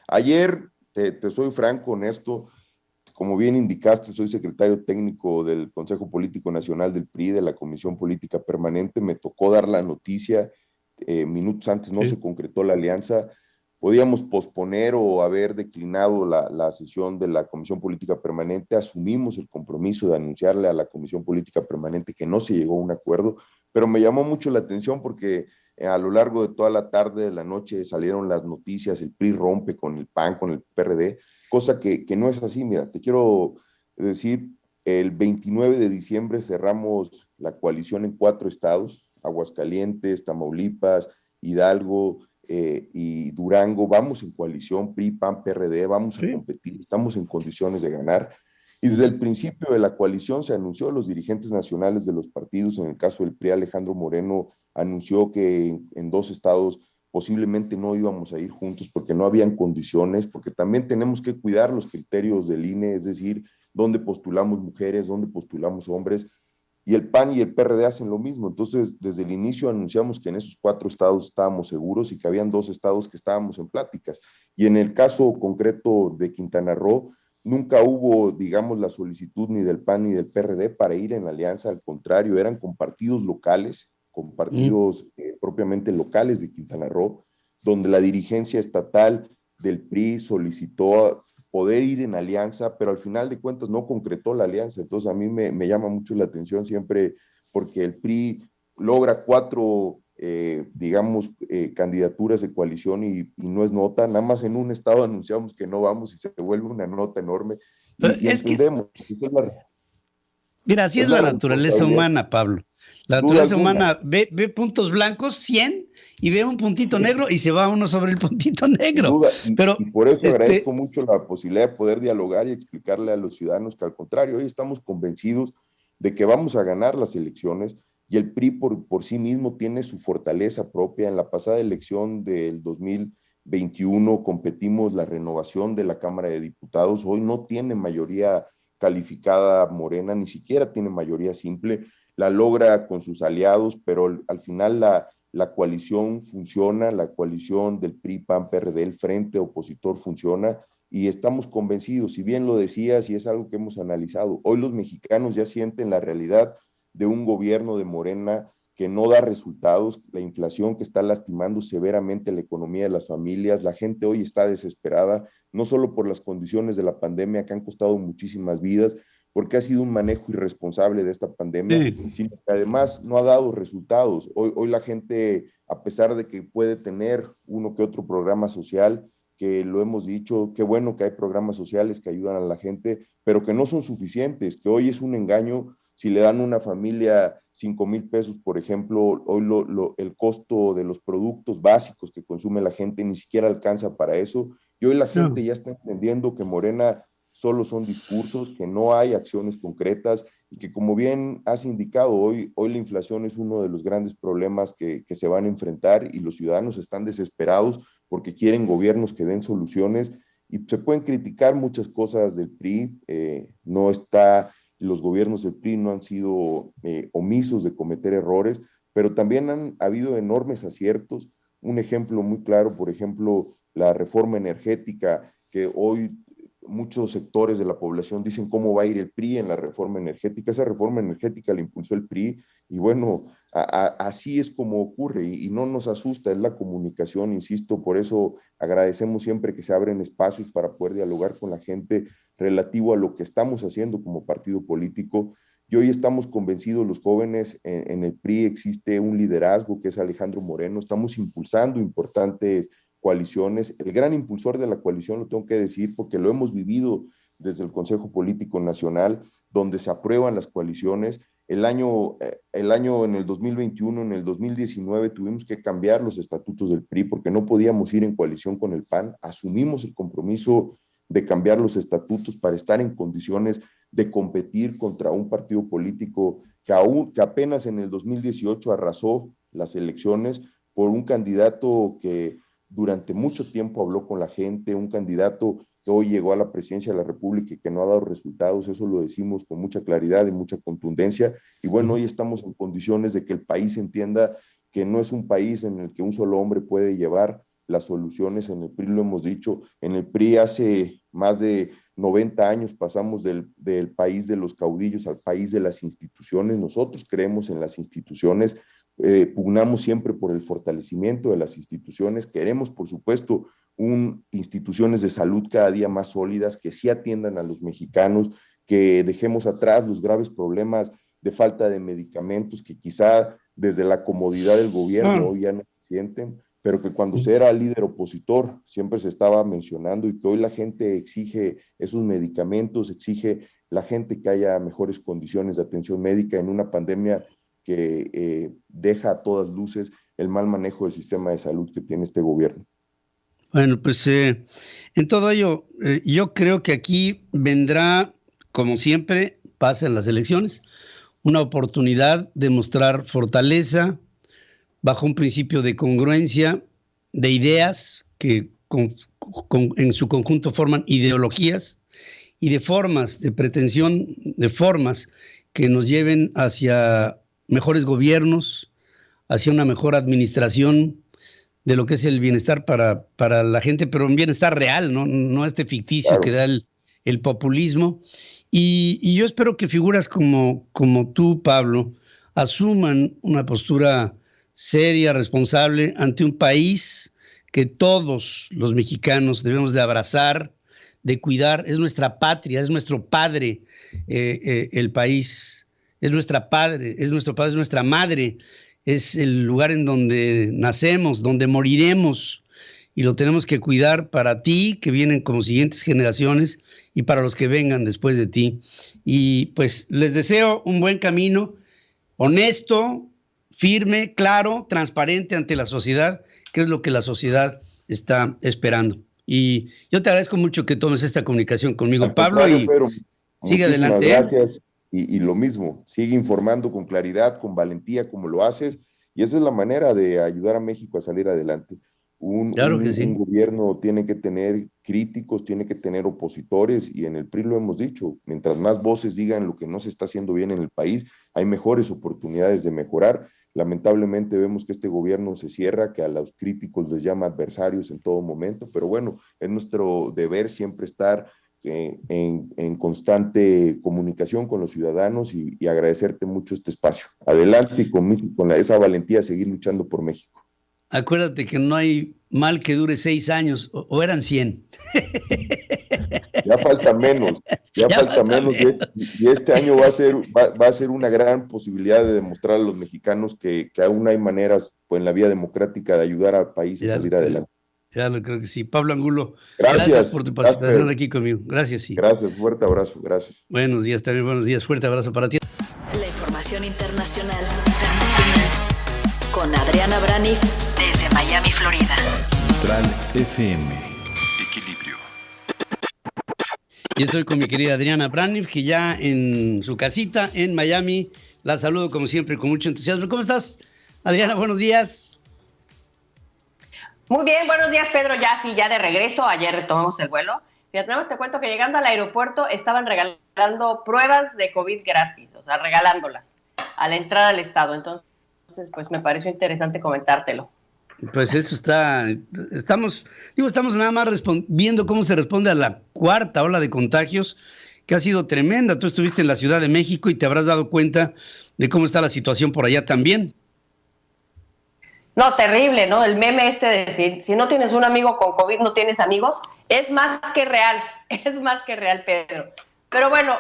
Ayer, te soy franco, honesto, como bien indicaste, soy secretario técnico del Consejo Político Nacional del PRI, de la Comisión Política Permanente. Me tocó dar la noticia, minutos antes no se concretó la alianza. Podíamos posponer o haber declinado la sesión de la Comisión Política Permanente. Asumimos el compromiso de anunciarle a la Comisión Política Permanente que no se llegó a un acuerdo, pero me llamó mucho la atención porque a lo largo de toda la tarde, de la noche, salieron las noticias: el PRI rompe con el PAN, con el PRD, cosa que no es así. Mira, te quiero decir, el 29 de diciembre cerramos la coalición en 4 estados, Aguascalientes, Tamaulipas, Hidalgo y Durango. Vamos en coalición PRI, PAN, PRD, vamos a competir, estamos en condiciones de ganar. Y desde el principio de la coalición se anunció, los dirigentes nacionales de los partidos, en el caso del PRI, Alejandro Moreno anunció que en 2 estados posiblemente no íbamos a ir juntos porque no habían condiciones, porque también tenemos que cuidar los criterios del INE, es decir, dónde postulamos mujeres, dónde postulamos hombres, y el PAN y el PRD hacen lo mismo. Entonces, desde el inicio anunciamos que en esos 4 estados estábamos seguros y que habían 2 estados que estábamos en pláticas. Y en el caso concreto de Quintana Roo, nunca hubo, digamos, la solicitud ni del PAN ni del PRD para ir en alianza. Al contrario, eran con partidos locales, con partidos propiamente locales de Quintana Roo, donde la dirigencia estatal del PRI solicitó poder ir en alianza, pero al final de cuentas no concretó la alianza. Entonces a mí me llama mucho la atención siempre, porque el PRI logra 4 candidaturas de coalición y no es nota. Nada más en un estado anunciamos que no vamos y se vuelve una nota enorme. Y entendemos. Mira, así es la naturaleza humana, Pablo. La naturaleza humana ve puntos blancos, 100, y ve un puntito negro y se va uno sobre el puntito negro. Y por eso agradezco mucho la posibilidad de poder dialogar y explicarle a los ciudadanos que al contrario, hoy estamos convencidos de que vamos a ganar las elecciones, y el PRI por sí mismo tiene su fortaleza propia. En la pasada elección del 2021 competimos la renovación de la Cámara de Diputados. Hoy no tiene mayoría calificada Morena, ni siquiera tiene mayoría simple. La logra con sus aliados, pero al final la coalición funciona, la coalición del PRI, PAN, PRD, el frente opositor funciona, y estamos convencidos. Si bien lo decías, y es algo que hemos analizado, hoy los mexicanos ya sienten la realidad de un gobierno de Morena que no da resultados, la inflación que está lastimando severamente la economía de las familias. La gente hoy está desesperada, no solo por las condiciones de la pandemia que han costado muchísimas vidas, porque ha sido un manejo irresponsable de esta pandemia, sino que además no ha dado resultados. Hoy la gente, a pesar de que puede tener uno que otro programa social, que lo hemos dicho, qué bueno que hay programas sociales que ayudan a la gente, pero que no son suficientes, que hoy es un engaño. Si le dan a una familia 5,000 pesos, por ejemplo, hoy el costo de los productos básicos que consume la gente ni siquiera alcanza para eso, y hoy la gente ya está entendiendo que Morena solo son discursos, que no hay acciones concretas y que, como bien has indicado, hoy la inflación es uno de los grandes problemas que se van a enfrentar y los ciudadanos están desesperados porque quieren gobiernos que den soluciones. Y se pueden criticar muchas cosas del PRI, los gobiernos del PRI no han sido omisos de cometer errores, pero también han habido enormes aciertos. Un ejemplo muy claro, por ejemplo, la reforma energética, que hoy muchos sectores de la población dicen cómo va a ir el PRI en la reforma energética. Esa reforma energética la impulsó el PRI y bueno, así es como ocurre y no nos asusta, es la comunicación, insisto, por eso agradecemos siempre que se abren espacios para poder dialogar con la gente relativo a lo que estamos haciendo como partido político. Y hoy estamos convencidos los jóvenes, en el PRI existe un liderazgo que es Alejandro Moreno, estamos impulsando importantes coaliciones. El gran impulsor de la coalición, lo tengo que decir, porque lo hemos vivido desde el Consejo Político Nacional, donde se aprueban las coaliciones. El año en el 2021, en el 2019, tuvimos que cambiar los estatutos del PRI porque no podíamos ir en coalición con el PAN. Asumimos el compromiso de cambiar los estatutos para estar en condiciones de competir contra un partido político que apenas en el 2018 arrasó las elecciones por un candidato que durante mucho tiempo habló con la gente, un candidato que hoy llegó a la presidencia de la República y que no ha dado resultados. Eso lo decimos con mucha claridad y mucha contundencia. Y bueno, hoy estamos en condiciones de que el país entienda que no es un país en el que un solo hombre puede llevar las soluciones. En el PRI lo hemos dicho, en el PRI hace más de 90 años pasamos del país de los caudillos al país de las instituciones. Nosotros creemos en las instituciones, pugnamos siempre por el fortalecimiento de las instituciones. Queremos, por supuesto, instituciones de salud cada día más sólidas, que sí atiendan a los mexicanos, que dejemos atrás los graves problemas de falta de medicamentos que quizá desde la comodidad del gobierno hoy ya no se sienten, pero que cuando se era líder opositor siempre se estaba mencionando, y que hoy la gente exige esos medicamentos, exige la gente que haya mejores condiciones de atención médica en una pandemia que deja a todas luces el mal manejo del sistema de salud que tiene este gobierno. Bueno, pues en todo ello, yo creo que aquí vendrá, como siempre pasa en las elecciones, una oportunidad de mostrar fortaleza bajo un principio de congruencia, de ideas que en su conjunto forman ideologías y de formas de pretensión, de formas que nos lleven hacia mejores gobiernos, hacia una mejor administración de lo que es el bienestar para la gente, pero un bienestar real, no este ficticio que da el populismo. Y yo espero que figuras como tú, Pablo, asuman una postura seria, responsable ante un país que todos los mexicanos debemos de abrazar, de cuidar. Es nuestra patria, es nuestro padre, el país. Es nuestra padre, es nuestra madre, es el lugar en donde nacemos, donde moriremos, y lo tenemos que cuidar para ti, que vienen como siguientes generaciones, y para los que vengan después de ti. Y pues les deseo un buen camino, honesto, firme, claro, transparente ante la sociedad, que es lo que la sociedad está esperando. Y yo te agradezco mucho que tomes esta comunicación conmigo, Pablo, y sigue adelante. Gracias. Y lo mismo, sigue informando con claridad, con valentía, como lo haces, y esa es la manera de ayudar a México a salir adelante. Un gobierno tiene que tener críticos, tiene que tener opositores, y en el PRI lo hemos dicho, mientras más voces digan lo que no se está haciendo bien en el país, hay mejores oportunidades de mejorar. Lamentablemente vemos que este gobierno se cierra, que a los críticos les llama adversarios en todo momento, pero bueno, es nuestro deber siempre estar en constante comunicación con los ciudadanos y agradecerte mucho este espacio. Adelante y con esa valentía seguir luchando por México. Acuérdate que no hay mal que dure 6 años, o eran 100. Ya falta menos, y este año va a ser una gran posibilidad de demostrar a los mexicanos que aún hay maneras en la vía democrática de ayudar al país a salir adelante. Ya lo creo que sí. Pablo Angulo, gracias por tu participación aquí conmigo. Gracias, sí. Gracias, fuerte abrazo, gracias. Buenos días también, buenos días. Fuerte abrazo para ti. La información internacional con Adriana Brani desde Miami, Florida. Central FM. Equilibrio. Y estoy con mi querida Adriana Braniff, que ya en su casita en Miami. La saludo como siempre con mucho entusiasmo. ¿Cómo estás, Adriana? Buenos días. Muy bien, buenos días, Pedro. Ya de regreso. Ayer retomamos el vuelo. Fíjate, te cuento que llegando al aeropuerto estaban regalando pruebas de COVID gratis, o sea, regalándolas a la entrada al estado. Entonces, pues me pareció interesante comentártelo. Pues eso estamos nada más viendo cómo se responde a la cuarta ola de contagios, que ha sido tremenda. Tú estuviste en la Ciudad de México y te habrás dado cuenta de cómo está la situación por allá también. No, terrible, ¿no? El meme de decir, si no tienes un amigo con COVID, no tienes amigos, es más que real, Pedro. Pero bueno,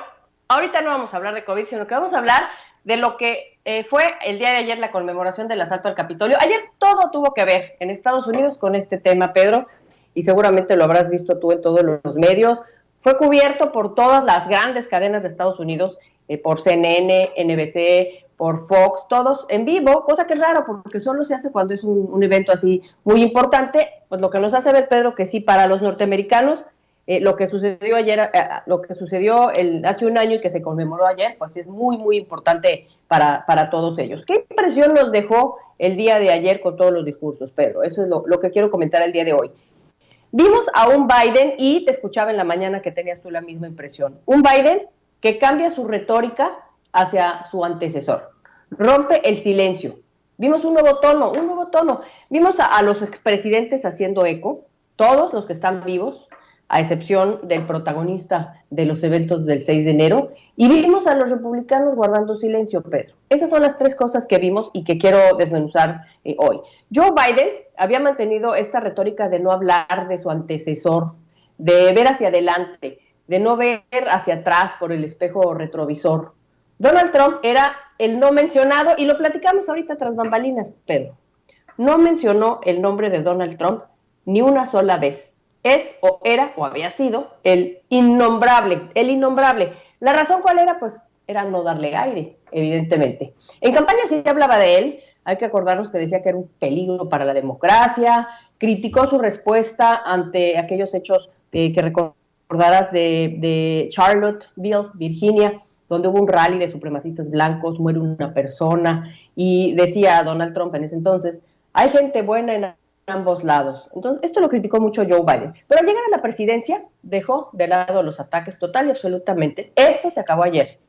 ahorita no vamos a hablar de COVID, sino que vamos a hablar de lo que fue el día de ayer la conmemoración del asalto al Capitolio. Ayer todo tuvo que ver en Estados Unidos con este tema, Pedro, y seguramente lo habrás visto tú en todos los medios. Fue cubierto por todas las grandes cadenas de Estados Unidos, por CNN, NBC, por Fox, todos en vivo, cosa que es raro porque solo se hace cuando es un evento así muy importante. Pues lo que nos hace ver, Pedro, que sí, para los norteamericanos, lo que sucedió ayer, hace un año y que se conmemoró ayer, pues es muy, muy importante para todos ellos. ¿Qué impresión nos dejó el día de ayer con todos los discursos, Pedro? Eso es lo que quiero comentar el día de hoy. Vimos a un Biden, y te escuchaba en la mañana que tenías tú la misma impresión, un Biden que cambia su retórica hacia su antecesor, rompe el silencio. Vimos un nuevo tono. Vimos a los expresidentes haciendo eco, todos los que están vivos, a excepción del protagonista de los eventos del 6 de enero, y vimos a los republicanos guardando silencio, Pedro. Esas son las tres cosas que vimos y que quiero desmenuzar hoy. Joe Biden había mantenido esta retórica de no hablar de su antecesor, de ver hacia adelante, de no ver hacia atrás por el espejo retrovisor. Donald Trump era el no mencionado, y lo platicamos ahorita tras bambalinas, Pedro. No mencionó el nombre de Donald Trump ni una sola vez. Es o era o había sido el innombrable. ¿La razón cuál era? Pues era no darle aire, evidentemente. En campaña sí hablaba de él. Hay que acordarnos que decía que era un peligro para la democracia. Criticó su respuesta ante aquellos hechos que recordarás de Charlottesville, Virginia, donde hubo un rally de supremacistas blancos, muere una persona, y decía Donald Trump en ese entonces, hay gente buena en ambos lados. Entonces, esto lo criticó mucho Joe Biden. Pero al llegar a la presidencia, dejó de lado los ataques total y absolutamente. Esto se acabó ayer.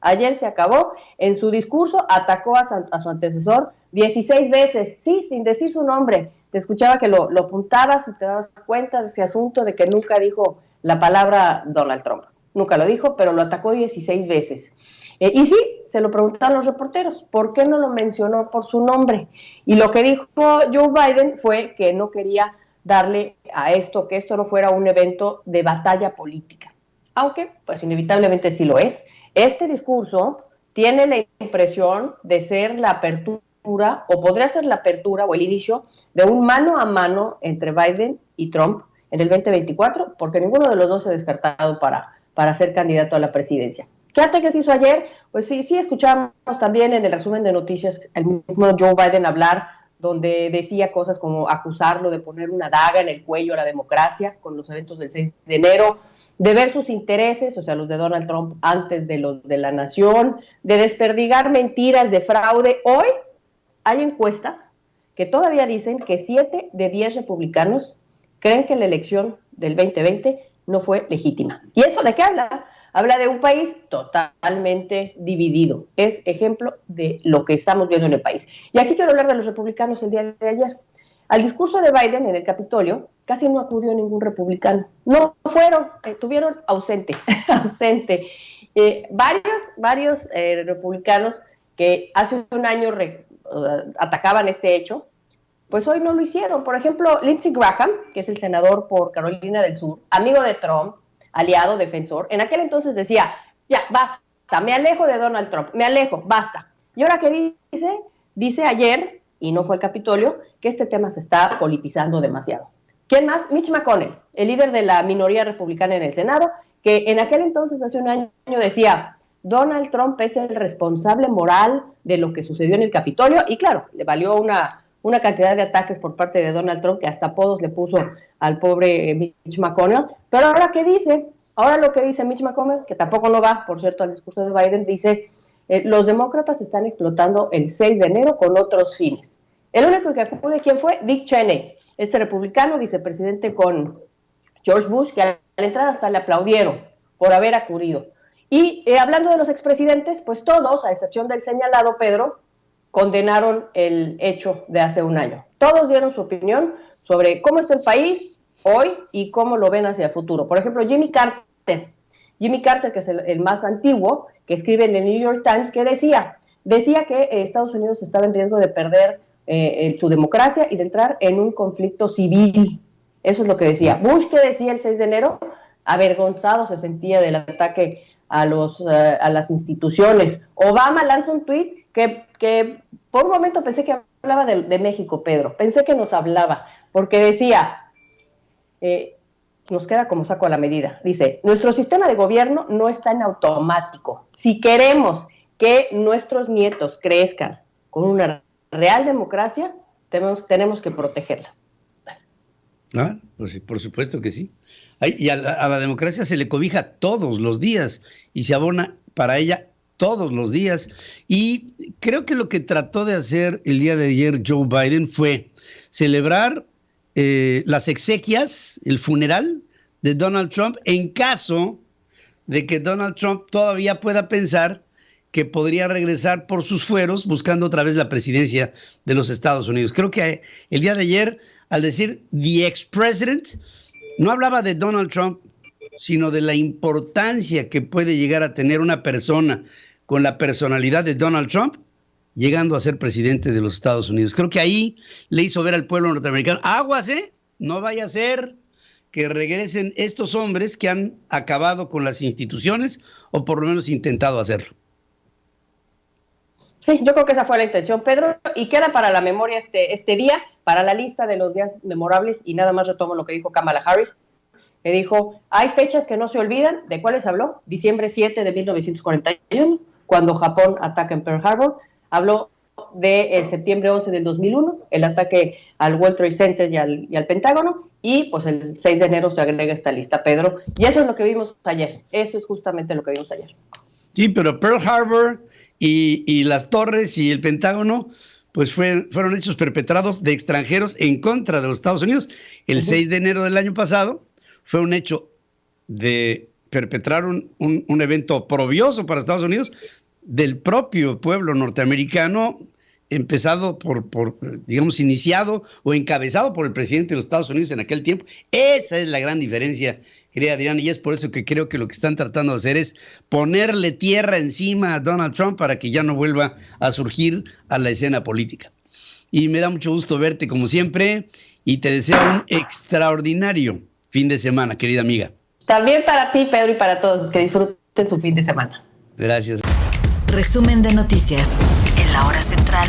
Ayer se acabó. En su discurso atacó a su antecesor 16 veces, sí, sin decir su nombre. Te escuchaba que lo apuntabas y te dabas cuenta de ese asunto de que nunca dijo la palabra Donald Trump. Nunca lo dijo, pero lo atacó 16 veces. Y sí, se lo preguntaron los reporteros, ¿por qué no lo mencionó por su nombre? Y lo que dijo Joe Biden fue que no quería darle a esto, que esto no fuera un evento de batalla política. Aunque, pues inevitablemente sí lo es. Este discurso tiene la impresión de ser la apertura, o podría ser la apertura o el inicio de un mano a mano entre Biden y Trump en el 2024, porque ninguno de los dos se ha descartado para ser candidato a la presidencia. ¿Qué ataques hizo ayer? Pues sí escuchamos también en el resumen de noticias el mismo Joe Biden hablar, donde decía cosas como acusarlo de poner una daga en el cuello a la democracia con los eventos del 6 de enero, de ver sus intereses, o sea, los de Donald Trump antes de los de la nación, de desperdigar mentiras, de fraude. Hoy hay encuestas que todavía dicen que 7 de 10 republicanos creen que la elección del 2020 no fue legítima. ¿Y eso de qué habla? Habla de un país totalmente dividido. Es ejemplo de lo que estamos viendo en el país. Y aquí quiero hablar de los republicanos el día de ayer. Al discurso de Biden en el Capitolio casi no acudió ningún republicano. No fueron, estuvieron ausente. Varios republicanos que hace un año atacaban este hecho, pues hoy no lo hicieron. Por ejemplo, Lindsey Graham, que es el senador por Carolina del Sur, amigo de Trump, aliado, defensor, en aquel entonces decía, ya, basta, me alejo de Donald Trump, basta. Y ahora que dice ayer, y no fue el Capitolio, que este tema se está politizando demasiado. ¿Quién más? Mitch McConnell, el líder de la minoría republicana en el Senado, que en aquel entonces, hace un año, decía, Donald Trump es el responsable moral de lo que sucedió en el Capitolio, y claro, le valió una cantidad de ataques por parte de Donald Trump, que hasta apodos le puso al pobre Mitch McConnell. Pero ahora, ¿qué dice? Ahora lo que dice Mitch McConnell, que tampoco no va, por cierto, al discurso de Biden, dice, los demócratas están explotando el 6 de enero con otros fines. El único que acude, ¿quién fue? Dick Cheney, este republicano, vicepresidente con George Bush, que al entrar hasta le aplaudieron por haber acudido. Y hablando de los expresidentes, pues todos, a excepción del señalado Pedro, condenaron el hecho de hace un año. Todos dieron su opinión sobre cómo está el país hoy y cómo lo ven hacia el futuro. Por ejemplo, Jimmy Carter, que es el más antiguo, que escribe en el New York Times, que decía que Estados Unidos estaba en riesgo de perder su democracia y de entrar en un conflicto civil. Eso es lo que decía. Bush, que decía el 6 de enero, avergonzado se sentía del ataque a las instituciones. Obama lanza un tuit que por un momento pensé que hablaba de México, Pedro. Pensé que nos hablaba, porque decía, nos queda como saco a la medida. Dice, nuestro sistema de gobierno no está en automático. Si queremos que nuestros nietos crezcan con una real democracia, tenemos que protegerla. Ah, pues sí, por supuesto que sí. Y a la democracia se le cobija todos los días y se abona para ella todos los días. Y creo que lo que trató de hacer el día de ayer Joe Biden fue celebrar las exequias, el funeral de Donald Trump, en caso de que Donald Trump todavía pueda pensar que podría regresar por sus fueros buscando otra vez la presidencia de los Estados Unidos. Creo que el día de ayer, al decir the ex-president, no hablaba de Donald Trump, sino de la importancia que puede llegar a tener una persona con la personalidad de Donald Trump llegando a ser presidente de los Estados Unidos. Creo que ahí le hizo ver al pueblo norteamericano, aguas, no vaya a ser que regresen estos hombres que han acabado con las instituciones o por lo menos intentado hacerlo. Sí, yo creo que esa fue la intención, Pedro, y queda para la memoria este día, para la lista de los días memorables, y nada más retomo lo que dijo Kamala Harris, que dijo, hay fechas que no se olvidan. ¿De cuáles habló? Diciembre 7 de 1941, cuando Japón ataca en Pearl Harbor. Habló de septiembre 11 del 2001, el ataque al World Trade Center y al Pentágono, y pues el 6 de enero se agrega esta lista, Pedro, y eso es lo que vimos ayer, eso es justamente lo que vimos ayer. Sí, pero Pearl Harbor y las torres y el Pentágono, pues fueron hechos perpetrados de extranjeros en contra de los Estados Unidos. El 6 de enero del año pasado fue un hecho de perpetrar un evento oprobioso para Estados Unidos del propio pueblo norteamericano, empezado digamos, iniciado o encabezado por el presidente de los Estados Unidos en aquel tiempo. Esa es la gran diferencia, querida Adriana, y es por eso que creo que lo que están tratando de hacer es ponerle tierra encima a Donald Trump para que ya no vuelva a surgir a la escena política. Y me da mucho gusto verte como siempre y te deseo un extraordinario fin de semana, querida amiga. También para ti, Pedro, y para todos, que disfruten su fin de semana. Gracias. Resumen de noticias en la hora central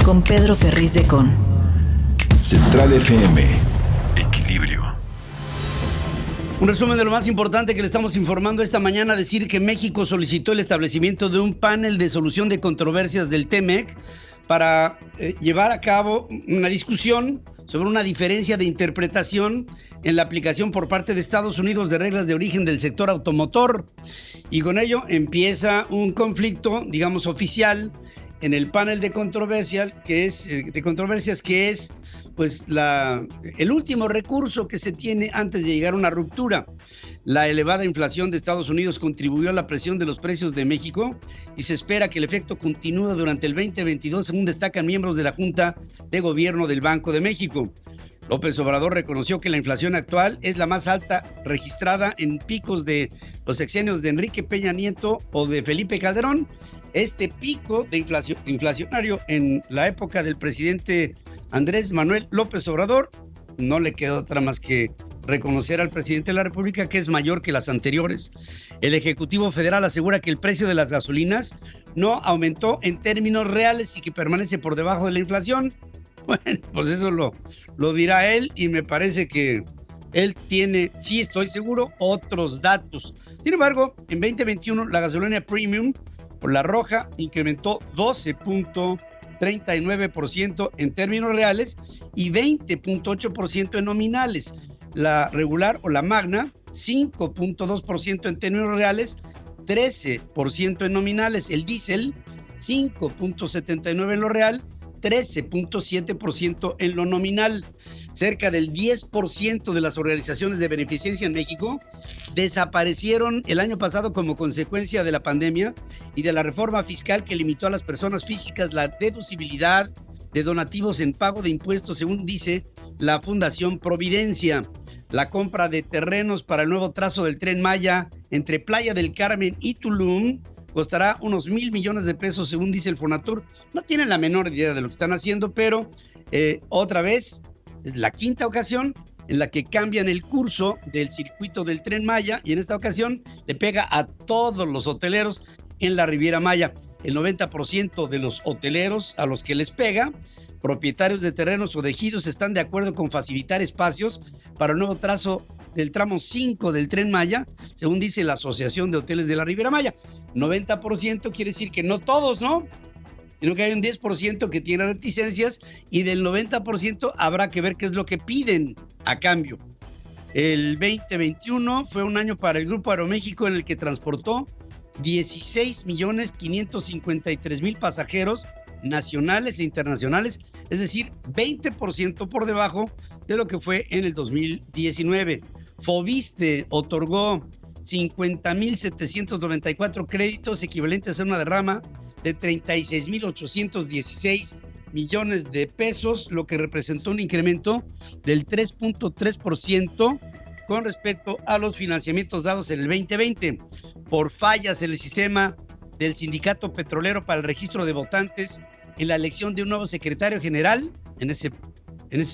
con Pedro Ferriz de Con. Central FM. Equilibrio. Un resumen de lo más importante que le estamos informando esta mañana: decir que México solicitó el establecimiento de un panel de solución de controversias del TEMEC para llevar a cabo una discusión sobre una diferencia de interpretación en la aplicación por parte de Estados Unidos de reglas de origen del sector automotor. Y con ello empieza un conflicto, digamos, oficial en el panel de controversias, que es pues el último recurso que se tiene antes de llegar a una ruptura. La elevada inflación de Estados Unidos contribuyó a la presión de los precios de México y se espera que el efecto continúe durante el 2022, según destacan miembros de la Junta de Gobierno del Banco de México. López Obrador reconoció que la inflación actual es la más alta registrada en picos de los sexenios de Enrique Peña Nieto o de Felipe Calderón. Este pico de inflacionario en la época del presidente Andrés Manuel López Obrador, no le quedó otra más que reconocer al presidente de la República que es mayor que las anteriores. El Ejecutivo Federal asegura que el precio de las gasolinas no aumentó en términos reales y que permanece por debajo de la inflación. Bueno, pues eso lo dirá él, y me parece que él tiene, sí estoy seguro, otros datos. Sin embargo, en 2021 la gasolina premium por la roja incrementó 12.39% en términos reales y 20.8% en nominales. la regular o la magna, 5.2% en términos reales, 13% en nominales. El diésel, 5.79% en lo real, 13.7% en lo nominal. Cerca del 10% de las organizaciones de beneficencia en México desaparecieron el año pasado como consecuencia de la pandemia y de la reforma fiscal que limitó a las personas físicas la deducibilidad de donativos en pago de impuestos, según dice la Fundación Providencia. La compra de terrenos para el nuevo trazo del Tren Maya entre Playa del Carmen y Tulum costará unos 1,000 millones de pesos, según dice el Fonatur. No tienen la menor idea de lo que están haciendo, pero otra vez es la quinta ocasión en la que cambian el curso del circuito del Tren Maya, y en esta ocasión le pega a todos los hoteleros en la Riviera Maya. El 90% de los hoteleros a los que les pega, propietarios de terrenos o de ejidos, están de acuerdo con facilitar espacios para el nuevo trazo del tramo 5 del Tren Maya, según dice la Asociación de Hoteles de la Riviera Maya. 90% quiere decir que no todos, ¿no? Sino que hay un 10% que tiene reticencias, y del 90% habrá que ver qué es lo que piden a cambio. El 2021 fue un año para el Grupo Aeroméxico en el que transportó 16,553,000 pasajeros nacionales e internacionales, es decir, 20% por debajo de lo que fue en el 2019. Fobiste otorgó 50,794 créditos equivalentes a una derrama de 36,816 millones de pesos, lo que representó un incremento del 3.3% con respecto a los financiamientos dados en el 2020. Por fallas en el sistema del Sindicato Petrolero para el registro de votantes en la elección de un nuevo secretario general en ese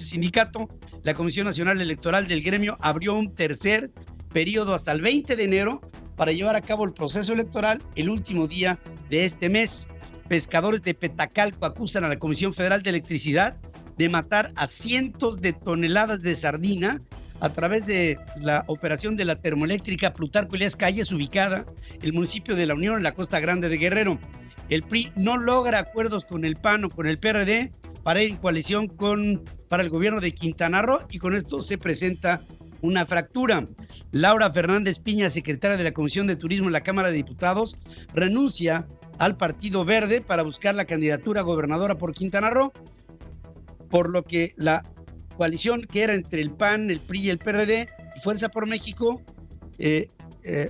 sindicato, la Comisión Nacional Electoral del gremio abrió un tercer periodo hasta el 20 de enero para llevar a cabo el proceso electoral el último día de este mes. Pescadores de Petacalco acusan a la Comisión Federal de Electricidad de matar a cientos de toneladas de sardina a través de la operación de la termoeléctrica Plutarco Elías Calles, ubicada en el municipio de La Unión, en la Costa Grande de Guerrero. El PRI no logra acuerdos con el PAN o con el PRD para ir en coalición para el gobierno de Quintana Roo, y con esto se presenta una fractura. Laura Fernández Piña, secretaria de la Comisión de Turismo en la Cámara de Diputados, renuncia al Partido Verde para buscar la candidatura a gobernadora por Quintana Roo, por lo que la coalición que era entre el PAN, el PRI y el PRD y Fuerza por México,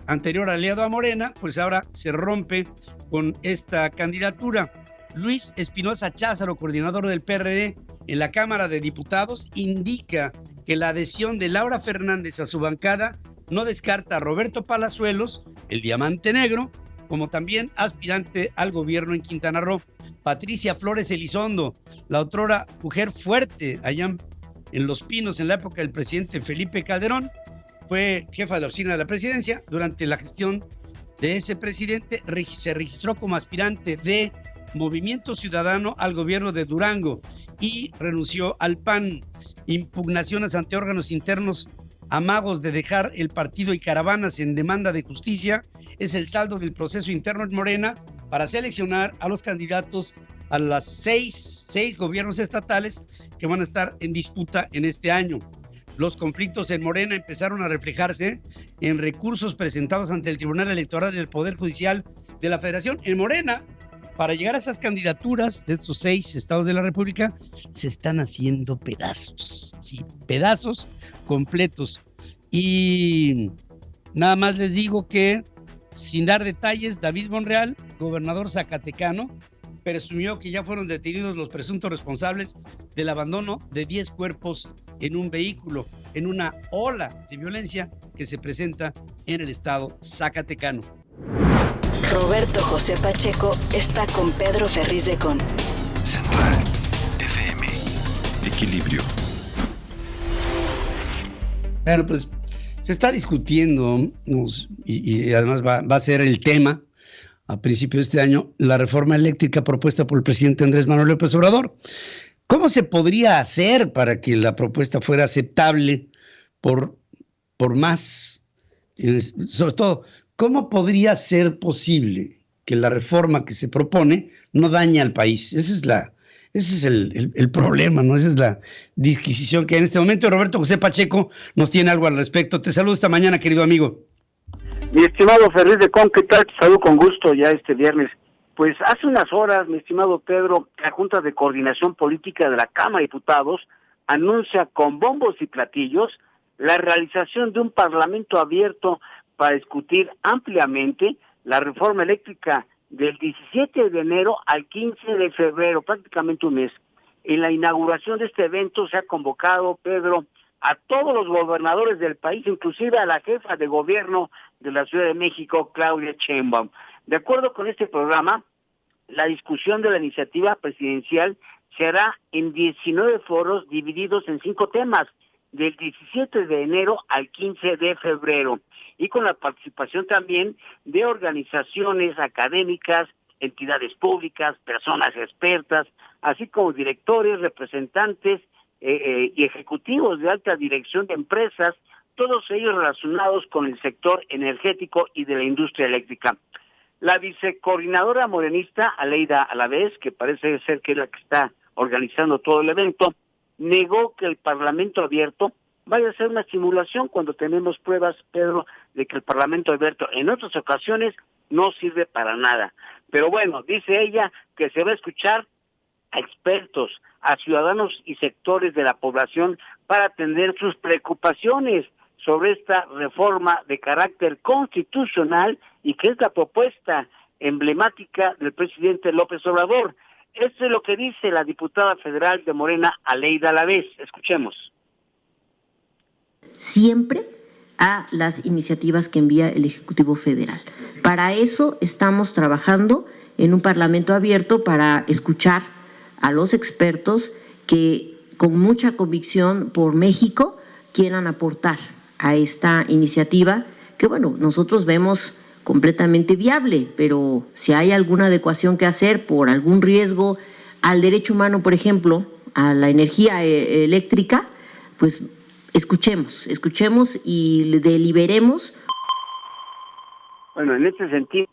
anterior aliado a Morena, pues ahora se rompe con esta candidatura. Luis Espinosa Cházaro, coordinador del PRD en la Cámara de Diputados, indica que la adhesión de Laura Fernández a su bancada no descarta a Roberto Palazuelos, el Diamante Negro, como también aspirante al gobierno en Quintana Roo. Patricia Flores Elizondo, la otrora mujer fuerte allá en Los Pinos en la época del presidente Felipe Calderón, fue jefa de la oficina de la presidencia. Durante la gestión de ese presidente se registró como aspirante de Movimiento Ciudadano al gobierno de Durango y renunció al PAN. Impugnaciones ante órganos internos, amagos de dejar el partido y caravanas en demanda de justicia es el saldo del proceso interno en Morena para seleccionar a los candidatos a las seis gobiernos estatales que van a estar en disputa en este año. Los conflictos en Morena empezaron a reflejarse en recursos presentados ante el Tribunal Electoral del Poder Judicial de la Federación. En Morena, para llegar a esas candidaturas de estos 6 estados de la República, se están haciendo pedazos, sí, pedazos completos. Y nada más les digo que, sin dar detalles, David Monreal, gobernador zacatecano, presumió que ya fueron detenidos los presuntos responsables del abandono de 10 cuerpos en un vehículo, en una ola de violencia que se presenta en el estado zacatecano. Roberto José Pacheco está con Pedro Ferriz de Con. Central FM. Equilibrio. Bueno, pues se está discutiendo y además va a ser el tema a principios de este año, la reforma eléctrica propuesta por el presidente Andrés Manuel López Obrador. ¿Cómo se podría hacer para que la propuesta fuera aceptable por más? Sobre todo, ¿cómo podría ser posible que la reforma que se propone no dañe al país? Esa Ese es el problema, ¿no? Esa es la disquisición que hay en este momento. Roberto José Pacheco nos tiene algo al respecto. Te saludo esta mañana, querido amigo. Mi estimado Ferriz de Con, ¿qué tal? Te saludo con gusto ya este viernes. Pues hace unas horas, mi estimado Pedro, la Junta de Coordinación Política de la Cámara de Diputados anuncia con bombos y platillos la realización de un parlamento abierto para discutir ampliamente la reforma eléctrica del 17 de enero al 15 de febrero, prácticamente un mes. En la inauguración de este evento se ha convocado, Pedro, a todos los gobernadores del país, inclusive a la jefa de gobierno de la Ciudad de México, Claudia Sheinbaum. De acuerdo con este programa, la discusión de la iniciativa presidencial se hará en 19 foros divididos en 5 temas, del 17 de enero al 15 de febrero, y con la participación también de organizaciones académicas, entidades públicas, personas expertas, así como directores, representantes y ejecutivos de alta dirección de empresas, todos ellos relacionados con el sector energético y de la industria eléctrica. La vicecoordinadora morenista, Aleida Alavés, que parece ser que es la que está organizando todo el evento, negó que el Parlamento abierto vaya a ser una simulación cuando tenemos pruebas, Pedro, de que el Parlamento abierto en otras ocasiones no sirve para nada. Pero bueno, dice ella que se va a escuchar a expertos, a ciudadanos y sectores de la población para atender sus preocupaciones sobre esta reforma de carácter constitucional y que es la propuesta emblemática del presidente López Obrador. Esto es lo que dice la diputada federal de Morena, Aleida Alavés. Escuchemos. Siempre a las iniciativas que envía el Ejecutivo Federal. Para eso estamos trabajando en un Parlamento abierto para escuchar a los expertos que con mucha convicción por México quieran aportar a esta iniciativa que, bueno, nosotros vemos completamente viable, pero si hay alguna adecuación que hacer por algún riesgo al derecho humano, por ejemplo, a la energía eléctrica, pues escuchemos y deliberemos. Bueno, en este sentido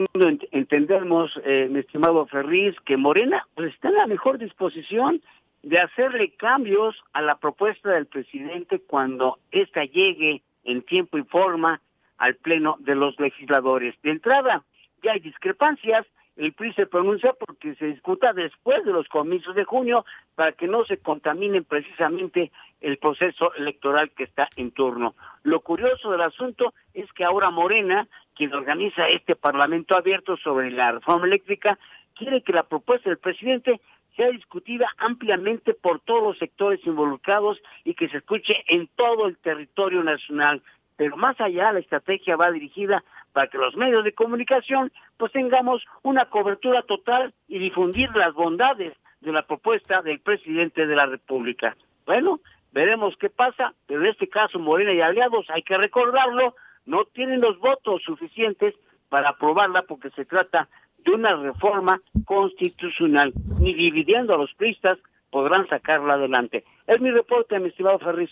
entendemos, mi estimado Ferriz, que Morena pues está en la mejor disposición de hacerle cambios a la propuesta del presidente cuando ésta llegue en tiempo y forma al pleno de los legisladores. De entrada, ya hay discrepancias, el PRI se pronuncia porque se discuta después de los comicios de junio para que no se contamine precisamente el proceso electoral que está en turno. Lo curioso del asunto es que ahora Morena, quien organiza este Parlamento abierto sobre la reforma eléctrica, quiere que la propuesta del presidente sea discutida ampliamente por todos los sectores involucrados y que se escuche en todo el territorio nacional. Pero más allá, la estrategia va dirigida para que los medios de comunicación pues tengamos una cobertura total y difundir las bondades de la propuesta del presidente de la República. Bueno, veremos qué pasa, pero en este caso Morena y aliados, hay que recordarlo, no tienen los votos suficientes para aprobarla porque se trata de una reforma constitucional. Ni dividiendo a los priistas podrán sacarla adelante. Es mi reporte, mi estimado Ferriz.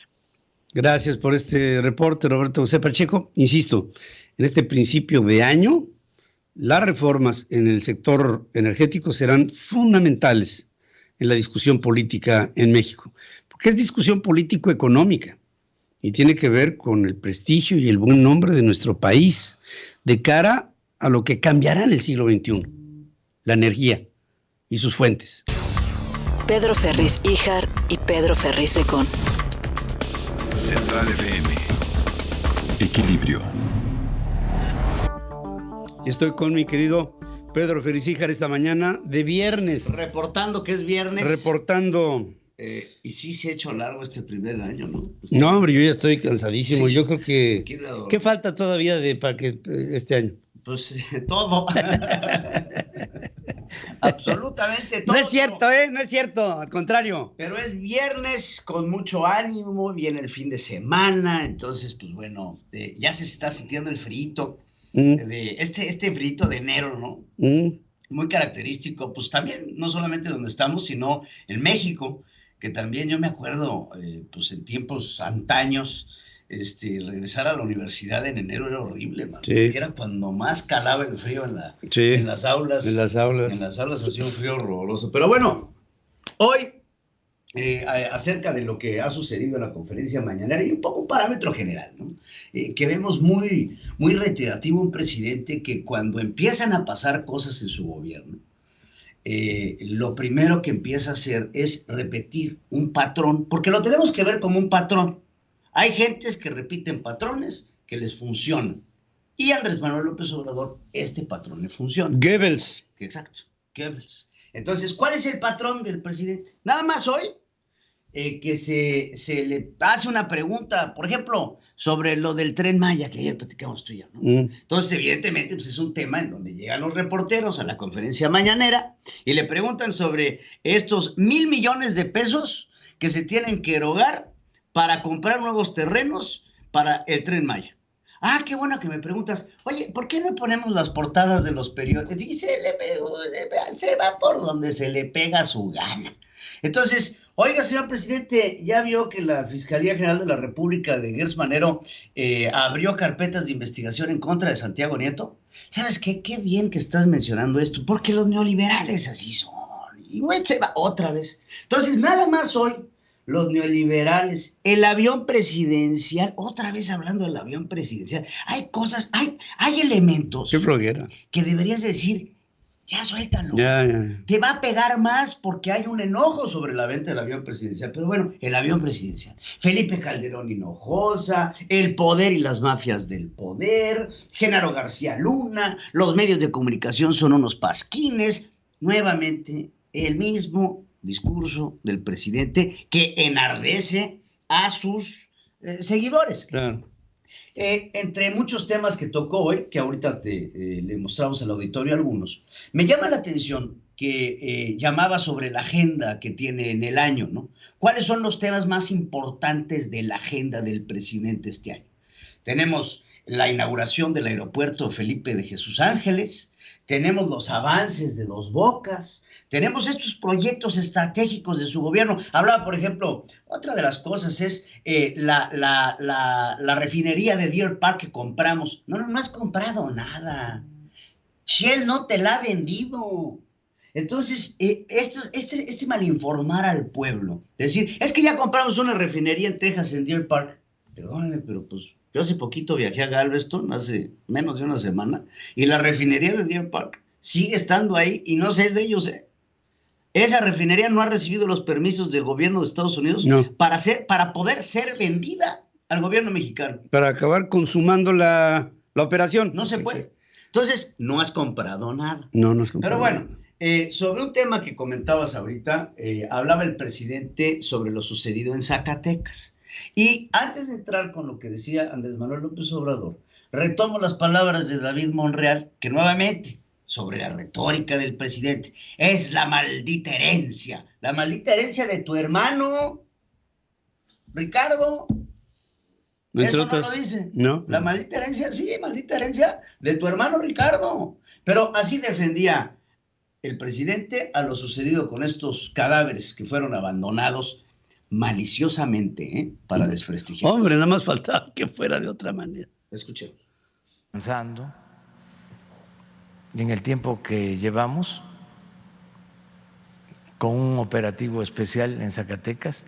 Gracias por este reporte, Roberto José Pacheco. Insisto, en este principio de año, las reformas en el sector energético serán fundamentales en la discusión política en México, porque es discusión político-económica y tiene que ver con el prestigio y el buen nombre de nuestro país de cara a lo que cambiará en el siglo XXI, la energía y sus fuentes. Pedro Ferriz Híjar y Pedro Ferriz de Con. Central FM. Equilibrio. Y estoy con mi querido Pedro Ferriz Híjar esta mañana de viernes. Reportando que es viernes. Reportando. Y sí se ha hecho largo este primer año, ¿no? No, hombre, yo ya estoy cansadísimo. Sí. Yo creo que... ¿Qué falta todavía para que este año? Pues todo. Absolutamente todo. No es cierto, no es cierto, al contrario. Pero es viernes con mucho ánimo, viene el fin de semana, entonces, pues bueno, ya se está sintiendo el frito, de este frito de enero, ¿no? Muy característico, pues también, no solamente donde estamos, sino en México, que también yo me acuerdo, pues en tiempos antaños, regresar a la universidad en enero era horrible, man, sí. Porque era cuando más calaba el frío en las aulas. En las aulas. En las aulas hacía un frío horroroso. Pero bueno, Hoy, acerca de lo que ha sucedido en la conferencia mañanera y un poco un parámetro general, ¿no? Que vemos muy, muy reiterativo un presidente que cuando empiezan a pasar cosas en su gobierno, lo primero que empieza a hacer es repetir un patrón, porque lo tenemos que ver como un patrón. Hay gentes que repiten patrones que les funcionan. Y Andrés Manuel López Obrador, este patrón le funciona. Goebbels. Exacto, Goebbels. Entonces, ¿cuál es el patrón del presidente? Nada más hoy, que se le hace una pregunta, por ejemplo, sobre lo del Tren Maya, que ayer platicamos tú y yo, ¿no? Entonces, evidentemente, pues es un tema en donde llegan los reporteros a la conferencia mañanera y le preguntan sobre estos 1,000 millones de pesos que se tienen que erogar para comprar nuevos terrenos para el Tren Maya. Ah, qué bueno que me preguntas, oye, ¿por qué no ponemos las portadas de los periódicos? Y se va por donde se le pega su gana. Entonces, oiga, señor presidente, ¿ya vio que la Fiscalía General de la República de Gers Manero abrió carpetas de investigación en contra de Santiago Nieto? ¿Sabes qué? Qué bien que estás mencionando esto, porque los neoliberales así son. Y güey, se va otra vez. Entonces, nada más hoy, los neoliberales, el avión presidencial, otra vez hablando del avión presidencial, hay cosas, hay elementos que deberías decir, ya suéltalo, ya. Te va a pegar más porque hay un enojo sobre la venta del avión presidencial, pero bueno, el avión presidencial, Felipe Calderón Hinojosa, el poder y las mafias del poder, Genaro García Luna, los medios de comunicación son unos pasquines, nuevamente el mismo discurso del presidente que enardece a sus seguidores. Claro. Entre muchos temas que tocó hoy, que ahorita le mostramos al auditorio algunos, me llama la atención que llamaba sobre la agenda que tiene en el año, ¿no? ¿Cuáles son los temas más importantes de la agenda del presidente este año? Tenemos la inauguración del aeropuerto Felipe de Jesús Ángeles, tenemos los avances de Dos Bocas, tenemos estos proyectos estratégicos de su gobierno. Hablaba, por ejemplo, otra de las cosas es la refinería de Deer Park que compramos. No has comprado nada. Shell no te la ha vendido. Entonces, este malinformar al pueblo, decir, es que ya compramos una refinería en Texas, en Deer Park. Perdóname, pero pues yo hace poquito viajé a Galveston, hace menos de una semana, y la refinería de Deer Park sigue estando ahí y no sé de ellos, Esa refinería no ha recibido los permisos del gobierno de Estados Unidos para poder ser vendida al gobierno mexicano. Para acabar consumando la operación. No se puede. Entonces, no has comprado nada. No has comprado nada. Pero bueno, sobre un tema que comentabas ahorita, hablaba el presidente sobre lo sucedido en Zacatecas. Y antes de entrar con lo que decía Andrés Manuel López Obrador, retomo las palabras de David Monreal, que nuevamente, sobre la retórica del presidente, es la maldita herencia de tu hermano, Ricardo. Eso no lo dice. No. La maldita herencia, sí, maldita herencia de tu hermano Ricardo. Pero así defendía el presidente a lo sucedido con estos cadáveres que fueron abandonados maliciosamente, para desprestigiar. Hombre, nada más faltaba que fuera de otra manera. Escuchemos. Pensando en el tiempo que llevamos con un operativo especial en Zacatecas,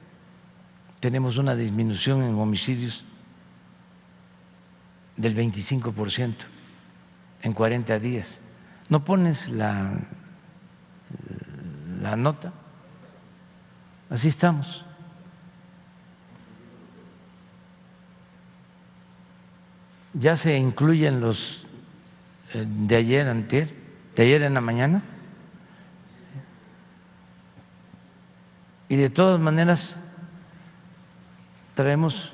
tenemos una disminución en homicidios del 25% en 40 días. ¿No pones la nota? Así estamos. Ya se incluyen los de ayer, antier, de ayer en la mañana. Y de todas maneras traemos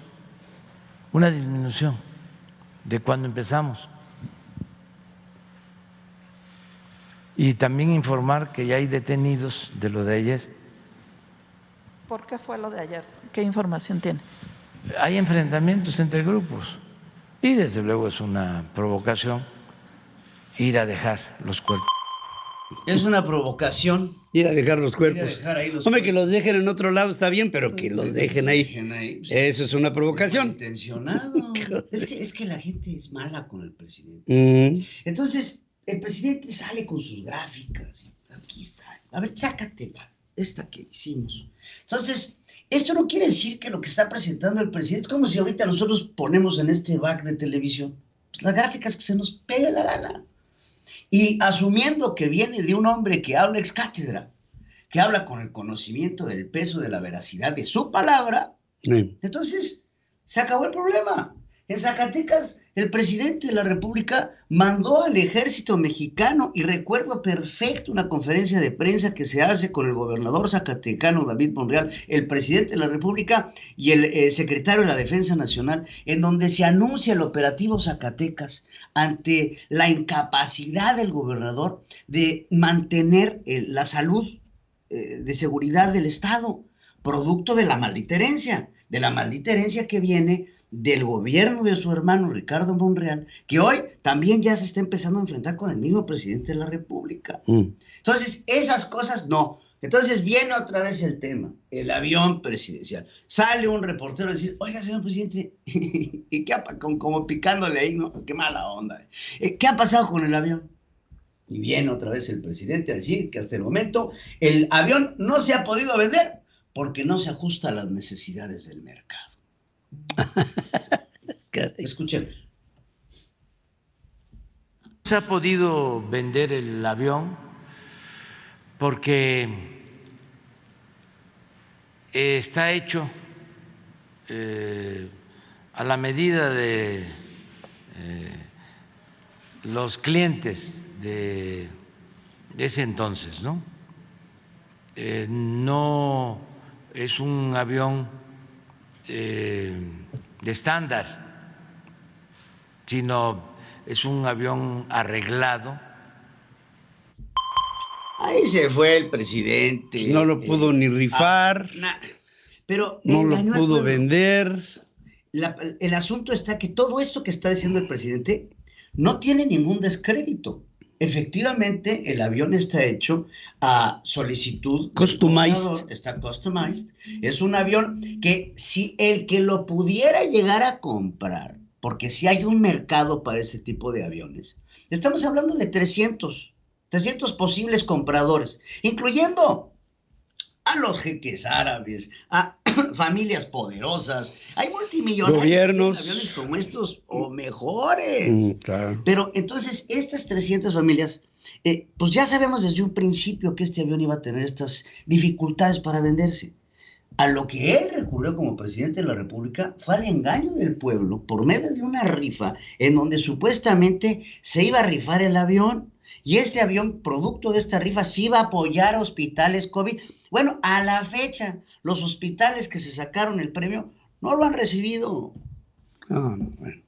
una disminución de cuando empezamos. Y también informar que ya hay detenidos de lo de ayer. ¿Por qué fue lo de ayer? ¿Qué información tiene? Hay enfrentamientos entre grupos y desde luego es una provocación ir a dejar los cuerpos. Es una provocación ir a dejar los cuerpos. Hombre, que los dejen en otro lado está bien, pero que los dejen ahí. Eso es una provocación. Intencionado. es que la gente es mala con el presidente. Entonces, el presidente sale con sus gráficas. Aquí está. A ver, sácatela. esta que hicimos. Entonces, esto no quiere decir que lo que está presentando el presidente es como si ahorita nosotros ponemos en este back de televisión pues, las gráficas que se nos pegue la gana. Y asumiendo que viene de un hombre que habla ex cátedra, que habla con el conocimiento del peso de la veracidad de su palabra, entonces se acabó el problema. En Zacatecas, el presidente de la República mandó al ejército mexicano, y recuerdo perfecto una conferencia de prensa que se hace con el gobernador zacatecano David Monreal, el presidente de la República y el secretario de la Defensa Nacional, en donde se anuncia el operativo Zacatecas ante la incapacidad del gobernador de mantener la salud de seguridad del Estado, producto de la maldita herencia que viene del gobierno de su hermano Ricardo Monreal, que hoy también ya se está empezando a enfrentar con el mismo presidente de la República. Entonces, esas cosas no. Entonces viene otra vez el tema, el avión presidencial. Sale un reportero a decir, oiga, señor presidente, ¿y qué como picándole ahí, ¿no? Qué mala onda. ¿Qué ha pasado con el avión? Y viene otra vez el presidente a decir que hasta el momento el avión no se ha podido vender porque no se ajusta a las necesidades del mercado. Escuchen. Se ha podido vender el avión porque está hecho a la medida de los clientes de ese entonces, ¿no? No es un avión de estándar, sino es un avión arreglado. Ahí se fue el presidente. No lo pudo ni rifar, pero no lo pudo vender. El asunto está que todo esto que está diciendo el presidente no tiene ningún descrédito. Efectivamente, el avión está hecho a solicitud. Customized. Está customized. Es un avión que si el que lo pudiera llegar a comprar, porque si hay un mercado para este tipo de aviones, estamos hablando de 300 posibles compradores, incluyendo a los jeques árabes, a familias poderosas. Hay multimillonarios gobiernos, aviones como estos o mejores. Claro. Pero entonces estas 300 familias, pues ya sabemos desde un principio que este avión iba a tener estas dificultades para venderse. A lo que él recurrió como presidente de la República fue al engaño del pueblo por medio de una rifa en donde supuestamente se iba a rifar el avión. Y este avión, producto de esta rifa, sí iba a apoyar a hospitales COVID. Bueno, a la fecha, los hospitales que se sacaron el premio no lo han recibido.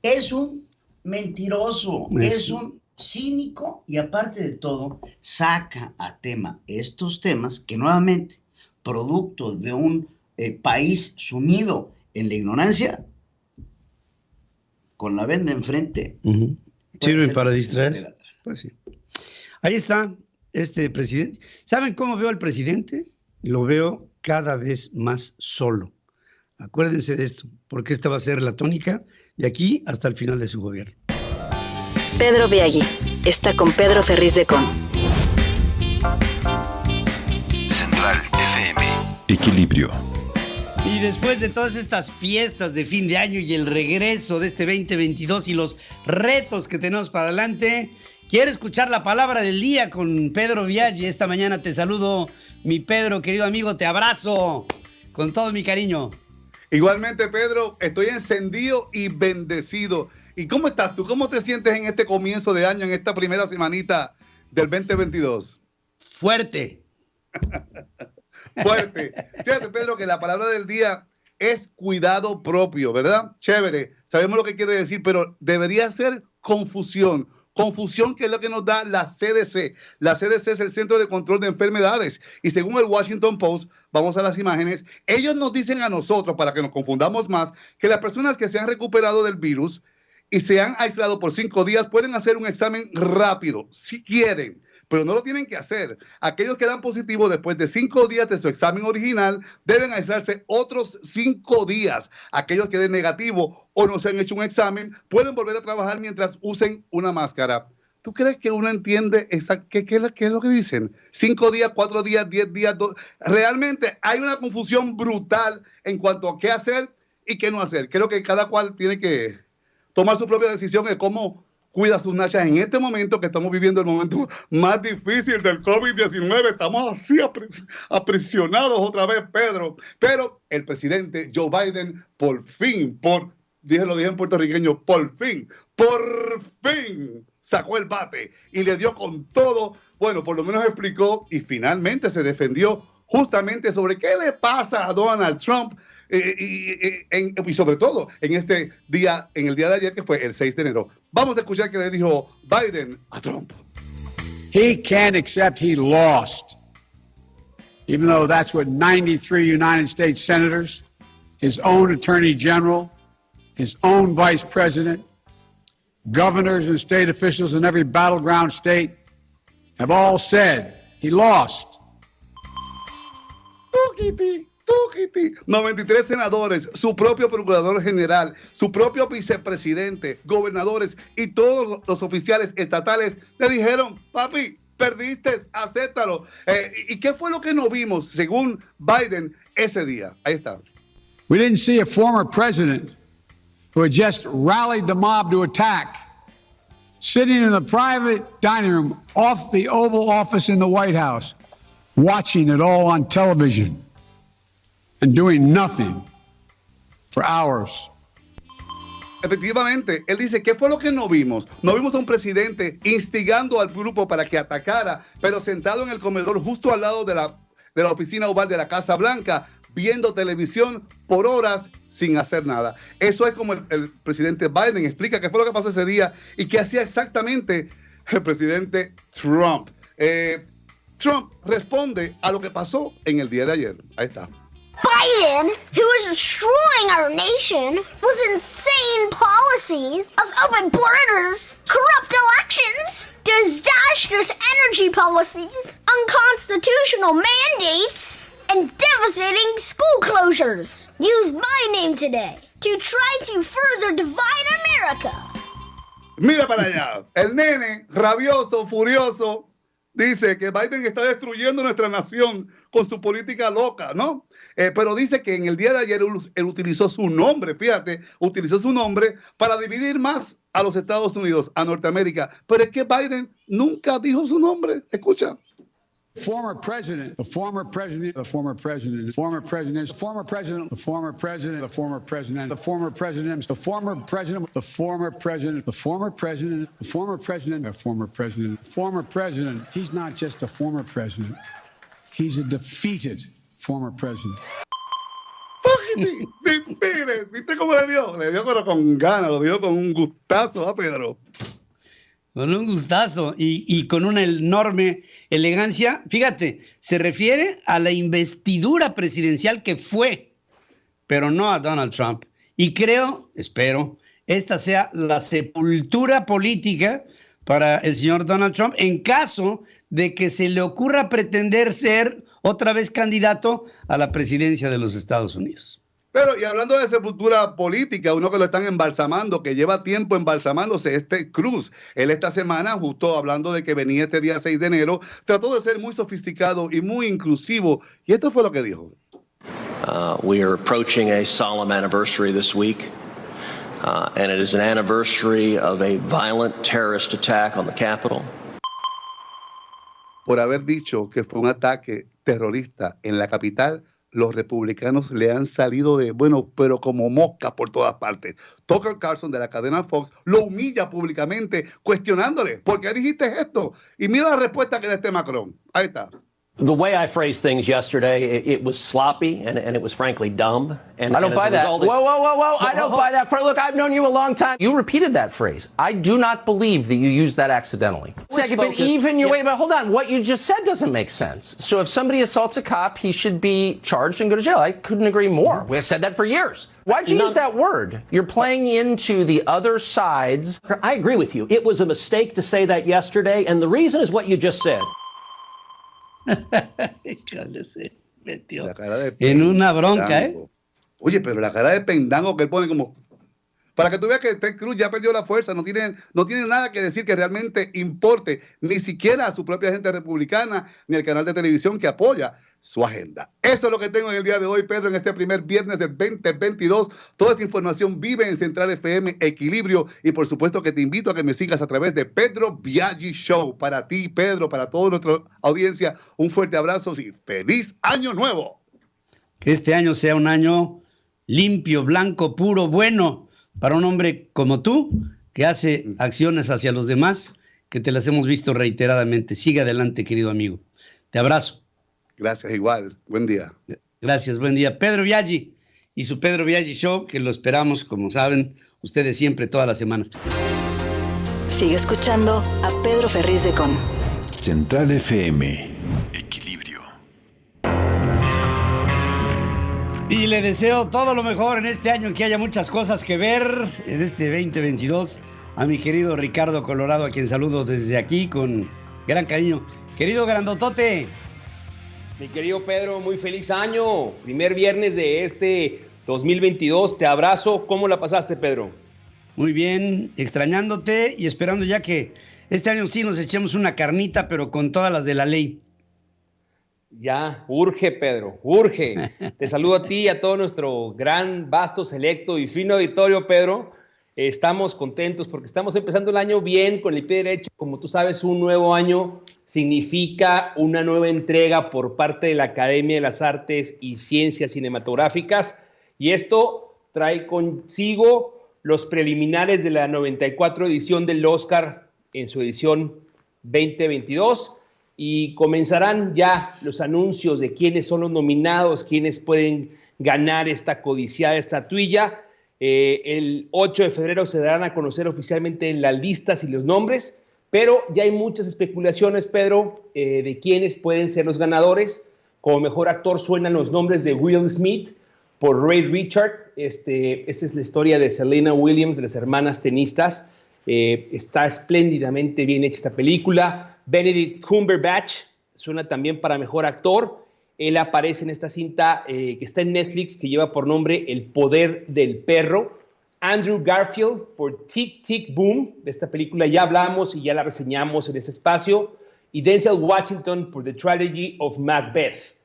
Es un mentiroso, es un cínico y aparte de todo, saca a tema estos temas que nuevamente, producto de un país sumido en la ignorancia, con la venda enfrente. Sirven para distraer. Pues sí. Ahí está este presidente. ¿Saben cómo veo al presidente? Lo veo cada vez más solo. Acuérdense de esto, porque esta va a ser la tónica de aquí hasta el final de su gobierno. Pedro Biagui está con Pedro Ferriz de Con. Central FM. Equilibrio. Y después de todas estas fiestas de fin de año y el regreso de este 2022 y los retos que tenemos para adelante, quiero escuchar la palabra del día con Pedro Biagui. Esta mañana te saludo, mi Pedro, querido amigo, te abrazo con todo mi cariño. Igualmente, Pedro, estoy encendido y bendecido. ¿Y cómo estás tú? ¿Cómo te sientes en este comienzo de año, en esta primera semanita del 2022? Fuerte. Fuerte. Fíjate, Pedro, que la palabra del día es cuidado propio, ¿verdad? Chévere, sabemos lo que quiere decir, pero debería ser confusión. Confusión, que es lo que nos da la CDC. La CDC es el Centro de Control de Enfermedades. Y según el Washington Post, vamos a las imágenes, ellos nos dicen a nosotros, para que nos confundamos más, que las personas que se han recuperado del virus y se han aislado por 5 días pueden hacer un examen rápido, si quieren, pero no lo tienen que hacer. Aquellos que dan positivo después de 5 días de su examen original deben aislarse otros 5 días. Aquellos que den negativo o no se han hecho un examen pueden volver a trabajar mientras usen una máscara. ¿tú crees que uno entiende qué es lo que dicen? 5 días, 4 días, 10 días, realmente hay una confusión brutal en cuanto a qué hacer y qué no hacer. Creo que cada cual tiene que tomar su propia decisión de cómo cuida sus nachas en este momento que estamos viviendo el momento más difícil del COVID-19. Estamos así aprisionados otra vez, Pedro. Pero el presidente Joe Biden por fin, lo dije en puertorriqueño, por fin sacó el bate y le dio con todo. Bueno, por lo menos explicó y finalmente se defendió justamente sobre qué le pasa a Donald Trump y sobre todo en este día, en el día de ayer que fue el 6 de enero. Vamos a escuchar qué le dijo Biden a Trump. He can't accept he lost, even though that's what 93 United States senators, his own attorney general, his own vice president, governors and state officials in every battleground state have all said he lost. 93 senadores, su propio procurador general, su propio vicepresidente, gobernadores y todos los oficiales estatales le dijeron, papi, perdiste, acéptalo. ¿Y qué fue lo que no vimos según Biden ese día? Ahí está. We didn't see a former president who had just rallied the mob to attack, sitting in the private dining room off the Oval Office in the White House, watching it all on television and doing nothing for hours. Efectivamente, él dice, ¿qué fue lo que no vimos? No vimos a un presidente instigando al grupo para que atacara, pero sentado en el comedor justo al lado de la oficina oval de la Casa Blanca, viendo televisión por horas sin hacer nada. Eso es como el presidente Biden explica qué fue lo que pasó ese día y qué hacía exactamente el presidente Trump. Trump responde a lo que pasó en el día de ayer. Ahí está. Biden, who is destroying our nation with insane policies of open borders, corrupt elections, disastrous energy policies, unconstitutional mandates, and devastating school closures, used my name today to try to further divide America. Mira para allá, el nene rabioso, furioso, dice que Biden está destruyendo nuestra nación con su política loca, ¿no? Pero dice que en el día de ayer él utilizó su nombre, fíjate, utilizó su nombre para dividir más a los Estados Unidos, a Norteamérica. Pero es que Biden nunca dijo su nombre. Escucha. Former president, the former president, the former president, the former president, the former president, the former president, the former president, the former president, the former president, the former president, the former president, the former president, the former president, the former president. He's not just a former president. He's a defeated former president. ¿Viste cómo le dio? Le dio pero con ganas, lo dio con un gustazo a Pedro. Con un gustazo y con una enorme elegancia. Fíjate, se refiere a la investidura presidencial que fue, pero no a Donald Trump. Y espero, esta sea la sepultura política para el señor Donald Trump en caso de que se le ocurra pretender ser otra vez candidato a la presidencia de los Estados Unidos. Pero, y hablando de sepultura política, uno que lo están embalsamando, que lleva tiempo embalsamándose, Cruz. Él esta semana, justo hablando de que venía este día 6 de enero, trató de ser muy sofisticado y muy inclusivo. Y esto fue lo que dijo. We are approaching a solemn anniversary this week. And it is an anniversary of a violent terrorist attack on the Capitol. Por haber dicho que fue un ataque terrorista en la capital, los republicanos le han salido pero como moscas por todas partes. Tucker Carlson de la cadena Fox lo humilla públicamente, cuestionándole, ¿por qué dijiste esto? Y mira la respuesta que da Macron. Ahí está. The way I phrased things yesterday, it was sloppy and it was frankly dumb. And I don't buy that. Whoa. I don't buy that. Look, I've known you a long time. You repeated that phrase. I do not believe that you used that accidentally. Second, but even your way, but hold on. What you just said doesn't make sense. So if somebody assaults a cop, he should be charged and go to jail. I couldn't agree more. We have said that for years. Why'd you use that word? You're playing into the other sides. I agree with you. It was a mistake to say that yesterday, and the reason is what you just said. Se metió en una bronca, Oye, pero la cara de pendango que él pone como Para que tú veas que Ted Cruz ya perdió la fuerza, no tiene nada que decir que realmente importe, ni siquiera a su propia gente republicana, ni al canal de televisión que apoya su agenda. Eso es lo que tengo en el día de hoy, Pedro, en este primer viernes del 2022. Toda esta información vive en Central FM Equilibrio, y por supuesto que te invito a que me sigas a través de Pedro Biaggi Show. Para ti, Pedro, para toda nuestra audiencia, un fuerte abrazo y feliz año nuevo. Que este año sea un año limpio, blanco, puro, bueno, para un hombre como tú, que hace acciones hacia los demás, que te las hemos visto reiteradamente. Sigue adelante, querido amigo. Te abrazo. Gracias, igual. Buen día. Gracias, buen día. Pedro Biaggi y su Pedro Biaggi Show, que lo esperamos, como saben, ustedes siempre, todas las semanas. Sigue escuchando a Pedro Ferriz de Con. Central FM Equilibrio. Y le deseo todo lo mejor en este año, que haya muchas cosas que ver en este 2022 a mi querido Ricardo Colorado, a quien saludo desde aquí con gran cariño. Querido grandotote. Mi querido Pedro, muy feliz año. Primer viernes de este 2022. Te abrazo. ¿Cómo la pasaste, Pedro? Muy bien, extrañándote y esperando ya que este año sí nos echemos una carnita, pero con todas las de la ley. Ya, urge, Pedro, urge. Te saludo a ti y a todo nuestro gran, vasto, selecto y fino auditorio, Pedro. Estamos contentos porque estamos empezando el año bien, con el pie derecho. Como tú sabes, un nuevo año significa una nueva entrega por parte de la Academia de las Artes y Ciencias Cinematográficas, y esto trae consigo los preliminares de la 94 edición del Oscar en su edición 2022, y comenzarán ya los anuncios de quiénes son los nominados, quiénes pueden ganar esta codiciada estatuilla. El 8 de febrero se darán a conocer oficialmente las listas y los nombres, pero ya hay muchas especulaciones, Pedro, de quiénes pueden ser los ganadores. Como mejor actor suenan los nombres de Will Smith por Ray Richard. Esta es la historia de Serena Williams, de las hermanas tenistas. Está espléndidamente bien hecha esta película. Benedict Cumberbatch suena también para mejor actor. Él aparece en esta cinta que está en Netflix, que lleva por nombre El Poder del Perro. Andrew Garfield por Tick, Tick, Boom. De esta película ya hablamos y ya la reseñamos en ese espacio. Y Denzel Washington por The Tragedy of Macbeth.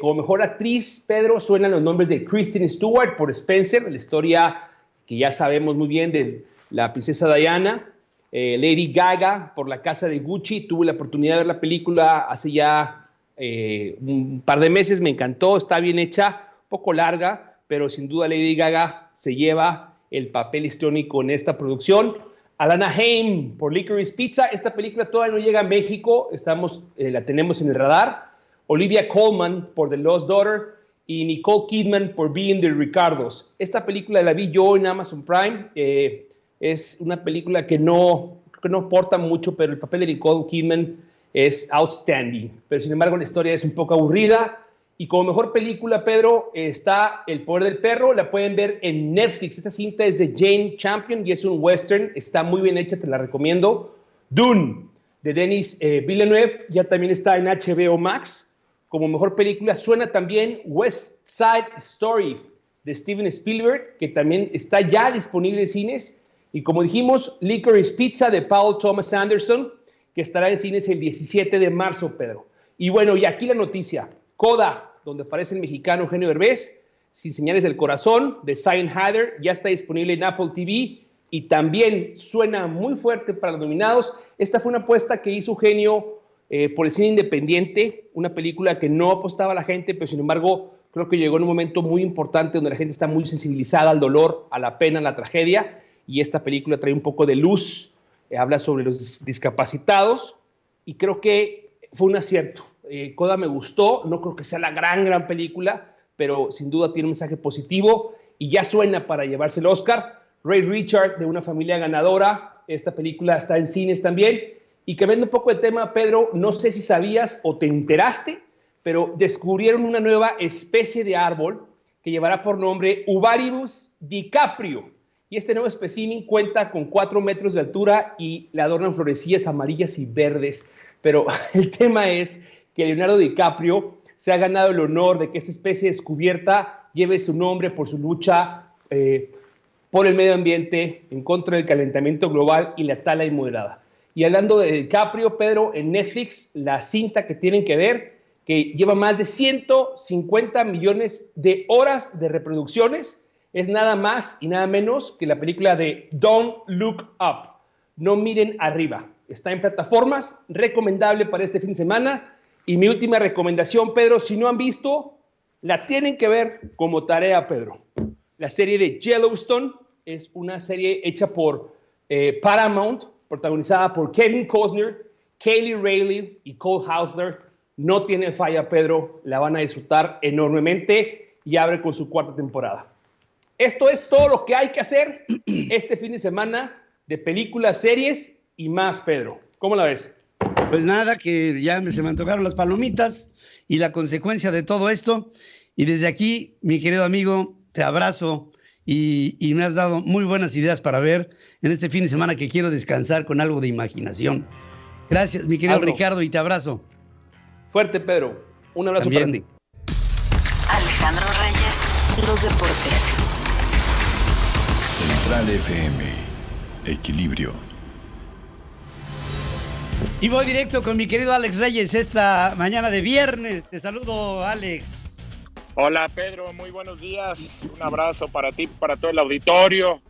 Como mejor actriz, Pedro, suenan los nombres de Kristen Stewart por Spencer, la historia que ya sabemos muy bien de la princesa Diana. Lady Gaga por La Casa de Gucci. Tuve la oportunidad de ver la película hace ya un par de meses, me encantó, está bien hecha, un poco larga, pero sin duda Lady Gaga se lleva el papel histriónico en esta producción. Alana Haim por Licorice Pizza. Esta película todavía no llega a México, la tenemos en el radar. Olivia Colman por The Lost Daughter y Nicole Kidman por Being the Ricardos. Esta película la vi yo en Amazon Prime. Es una película que no aporta mucho, pero el papel de Nicole Kidman es outstanding. Pero sin embargo la historia es un poco aburrida. Y como mejor película, Pedro, está El Poder del Perro. La pueden ver en Netflix. Esta cinta es de Jane Campion y es un western. Está muy bien hecha, te la recomiendo. Dune, de Denis Villeneuve, ya también está en HBO Max. Como mejor película suena también West Side Story, de Steven Spielberg, que también está ya disponible en cines. Y como dijimos, Licorice Pizza, de Paul Thomas Anderson, que estará en cines el 17 de marzo, Pedro. Y bueno, y aquí la noticia. Coda, donde aparece el mexicano Eugenio Derbez, Sin Señales del Corazón, de Zion Hader, ya está disponible en Apple TV y también suena muy fuerte para los nominados. Esta fue una apuesta que hizo Eugenio por el cine independiente, una película que no apostaba a la gente, pero sin embargo creo que llegó en un momento muy importante donde la gente está muy sensibilizada al dolor, a la pena, a la tragedia, y esta película trae un poco de luz, habla sobre los discapacitados y creo que fue un acierto. Coda me gustó, no creo que sea la gran película, pero sin duda tiene un mensaje positivo y ya suena para llevarse el Oscar. Ray Richard, de Una Familia Ganadora, esta película está en cines también. Y cambiando un poco de tema, Pedro, no sé si sabías o te enteraste, pero descubrieron una nueva especie de árbol que llevará por nombre Ubaribus DiCaprio. Y este nuevo espécimen cuenta con 4 metros de altura y le adornan florecillas amarillas y verdes. Pero el tema es que Leonardo DiCaprio se ha ganado el honor de que esta especie descubierta lleve su nombre por su lucha por el medio ambiente, en contra del calentamiento global y la tala inmoderada. Y hablando de DiCaprio, Pedro, en Netflix, la cinta que tienen que ver, que lleva más de 150 millones de horas de reproducciones, es nada más y nada menos que la película de Don't Look Up, No miren arriba. Está en plataformas, recomendable para este fin de semana. Y mi última recomendación, Pedro, si no han visto, la tienen que ver como tarea, Pedro. La serie de Yellowstone es una serie hecha por Paramount, protagonizada por Kevin Costner, Kaylee Riley y Cole Hausner. No tiene falla, Pedro. La van a disfrutar enormemente y abre con su 4ª temporada. Esto es todo lo que hay que hacer este fin de semana de películas, series y más, Pedro. ¿Cómo la ves? Pues nada, que ya se me antojaron las palomitas y la consecuencia de todo esto. Y desde aquí, mi querido amigo, te abrazo y me has dado muy buenas ideas para ver en este fin de semana que quiero descansar con algo de imaginación. Gracias, mi querido Ricardo, y te abrazo. Fuerte, Pedro. Un abrazo para ti. Alejandro Reyes, los deportes. Central FM, Equilibrio. Y voy directo con mi querido Alex Reyes esta mañana de viernes. Te saludo, Alex. Hola, Pedro, muy buenos días. Un abrazo para ti, para todo el auditorio.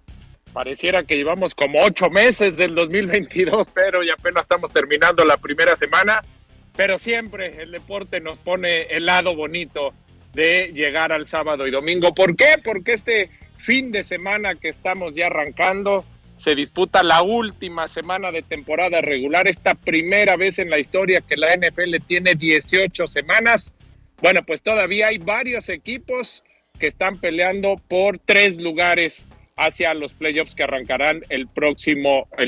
Pareciera que llevamos como 8 meses del 2022, Pedro, y apenas estamos terminando la primera semana. Pero siempre el deporte nos pone el lado bonito de llegar al sábado y domingo. ¿Por qué? Porque este fin de semana que estamos ya arrancando se disputa la última semana de temporada regular, esta primera vez en la historia que la NFL tiene 18 semanas. Bueno, pues todavía hay varios equipos que están peleando por 3 lugares hacia los playoffs que arrancarán el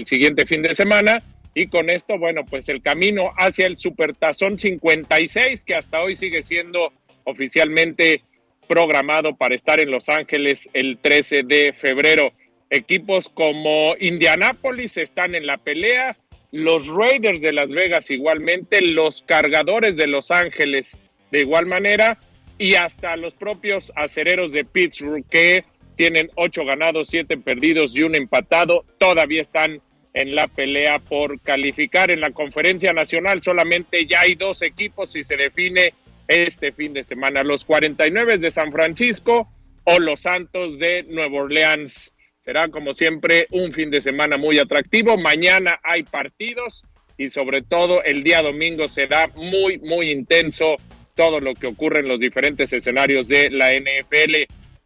siguiente fin de semana. Y con esto, bueno, pues el camino hacia el Supertazón 56, que hasta hoy sigue siendo oficialmente programado para estar en Los Ángeles el 13 de febrero. Equipos como Indianápolis están en la pelea, los Raiders de Las Vegas igualmente, los Cargadores de Los Ángeles de igual manera, y hasta los propios Acereros de Pittsburgh, que tienen 8 ganados, 7 perdidos y 1 empatado, todavía están en la pelea por calificar. En la Conferencia Nacional solamente ya hay 2 equipos y se define este fin de semana: los 49 de San Francisco o los Santos de Nueva Orleans. Será, como siempre, un fin de semana muy atractivo. Mañana hay partidos y sobre todo el día domingo será muy, muy intenso todo lo que ocurre en los diferentes escenarios de la NFL.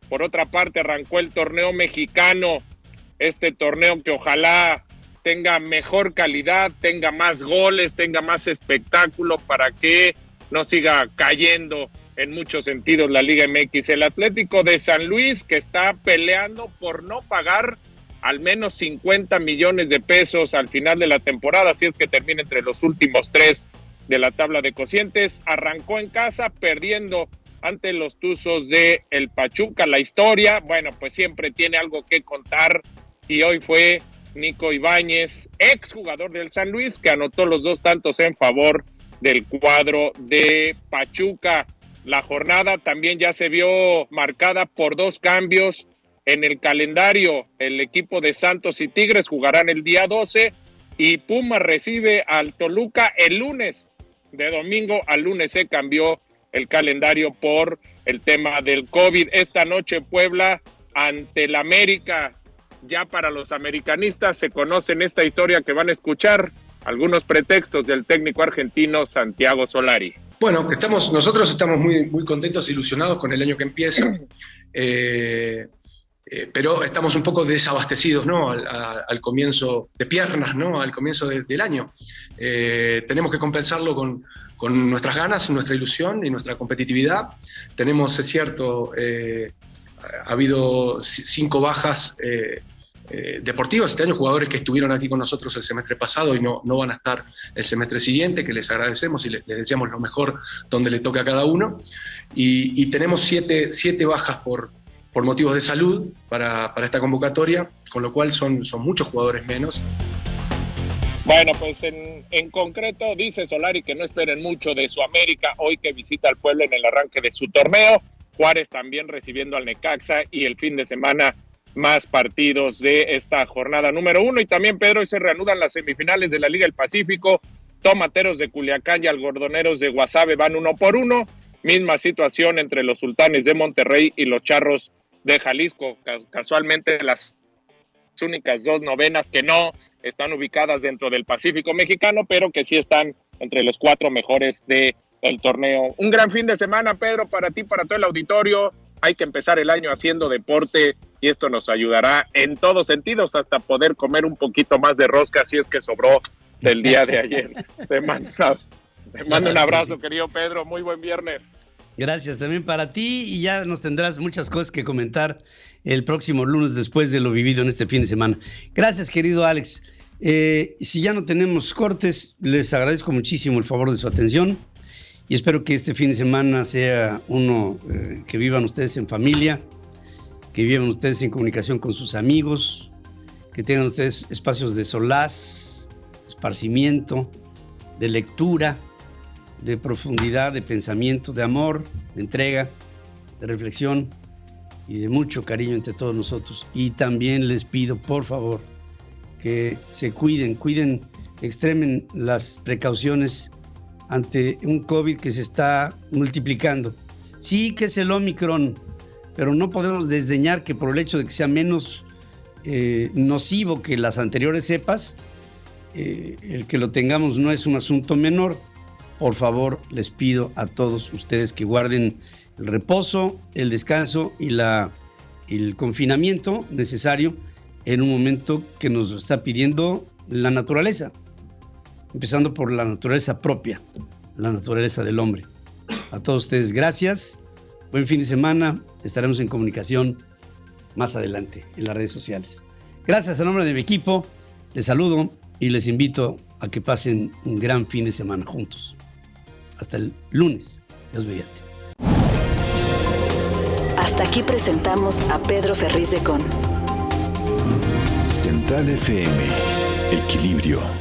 Por otra parte, arrancó el torneo mexicano, este torneo que ojalá tenga mejor calidad, tenga más goles, tenga más espectáculo para que no siga cayendo en muchos sentidos la Liga MX. El Atlético de San Luis, que está peleando por no pagar al menos 50 millones de pesos al final de la temporada, así es que termina entre los últimos 3 de la tabla de cocientes. Arrancó en casa perdiendo ante los Tuzos de el Pachuca. La historia, bueno, pues siempre tiene algo que contar, y hoy fue Nico Ibáñez, exjugador del San Luis, que anotó los 2 tantos en favor del cuadro de Pachuca. La jornada también ya se vio marcada por 2 cambios en el calendario. El equipo de Santos y Tigres jugarán el día 12 y Pumas recibe al Toluca el lunes. De domingo a lunes se cambió el calendario por el tema del COVID. Esta noche Puebla ante el América. Ya para los americanistas se conocen esta historia que van a escuchar, algunos pretextos del técnico argentino Santiago Solari. Bueno, nosotros estamos muy, muy contentos, ilusionados con el año que empieza, pero estamos un poco desabastecidos, ¿no? Al comienzo de piernas, ¿no? Al comienzo del año. Tenemos que compensarlo con nuestras ganas, nuestra ilusión y nuestra competitividad. Tenemos, es cierto, ha habido 5 bajas deportivas este año, jugadores que estuvieron aquí con nosotros el semestre pasado y no van a estar el semestre siguiente, que les agradecemos y les deseamos lo mejor donde le toque a cada uno. Y tenemos 7 bajas por motivos de salud para esta convocatoria, con lo cual son muchos jugadores menos. Bueno, pues en concreto dice Solari que no esperen mucho de su América hoy que visita al Puebla en el arranque de su torneo. Juárez también recibiendo al Necaxa y el fin de semana más partidos de esta jornada número 1. Y también, Pedro, hoy se reanudan las semifinales de la Liga del Pacífico. Tomateros de Culiacán y Algodoneros de Guasave van 1-1. Misma situación entre los Sultanes de Monterrey y los Charros de Jalisco. Casualmente las únicas 2 novenas que no están ubicadas dentro del Pacífico mexicano, pero que sí están entre los 4 mejores del torneo. Un gran fin de semana, Pedro, para ti, para todo el auditorio. Hay que empezar el año haciendo deporte y esto nos ayudará en todos sentidos, hasta poder comer un poquito más de rosca si es que sobró del día de ayer. Te mando un abrazo, querido Pedro. Muy buen viernes. Gracias también para ti, y ya nos tendrás muchas cosas que comentar el próximo lunes después de lo vivido en este fin de semana. Gracias, querido Alex. Si ya no tenemos cortes, les agradezco muchísimo el favor de su atención y espero que este fin de semana sea uno que vivan ustedes en familia, que vivan ustedes en comunicación con sus amigos, que tengan ustedes espacios de solaz, esparcimiento, de lectura, de profundidad, de pensamiento, de amor, de entrega, de reflexión y de mucho cariño entre todos nosotros. Y también les pido, por favor, que se cuiden, extremen las precauciones ante un COVID que se está multiplicando. Sí que es el Omicron, pero no podemos desdeñar que por el hecho de que sea menos nocivo que las anteriores cepas, el que lo tengamos no es un asunto menor. Por favor, les pido a todos ustedes que guarden el reposo, el descanso y el confinamiento necesario en un momento que nos está pidiendo la naturaleza, empezando por la naturaleza propia, la naturaleza del hombre. A todos ustedes, gracias. Buen fin de semana. Estaremos en comunicación más adelante en las redes sociales. Gracias a nombre de mi equipo. Les saludo y les invito a que pasen un gran fin de semana juntos. Hasta el lunes. Dios mediante. Hasta aquí presentamos a Pedro Ferriz de Con. Central FM. Equilibrio.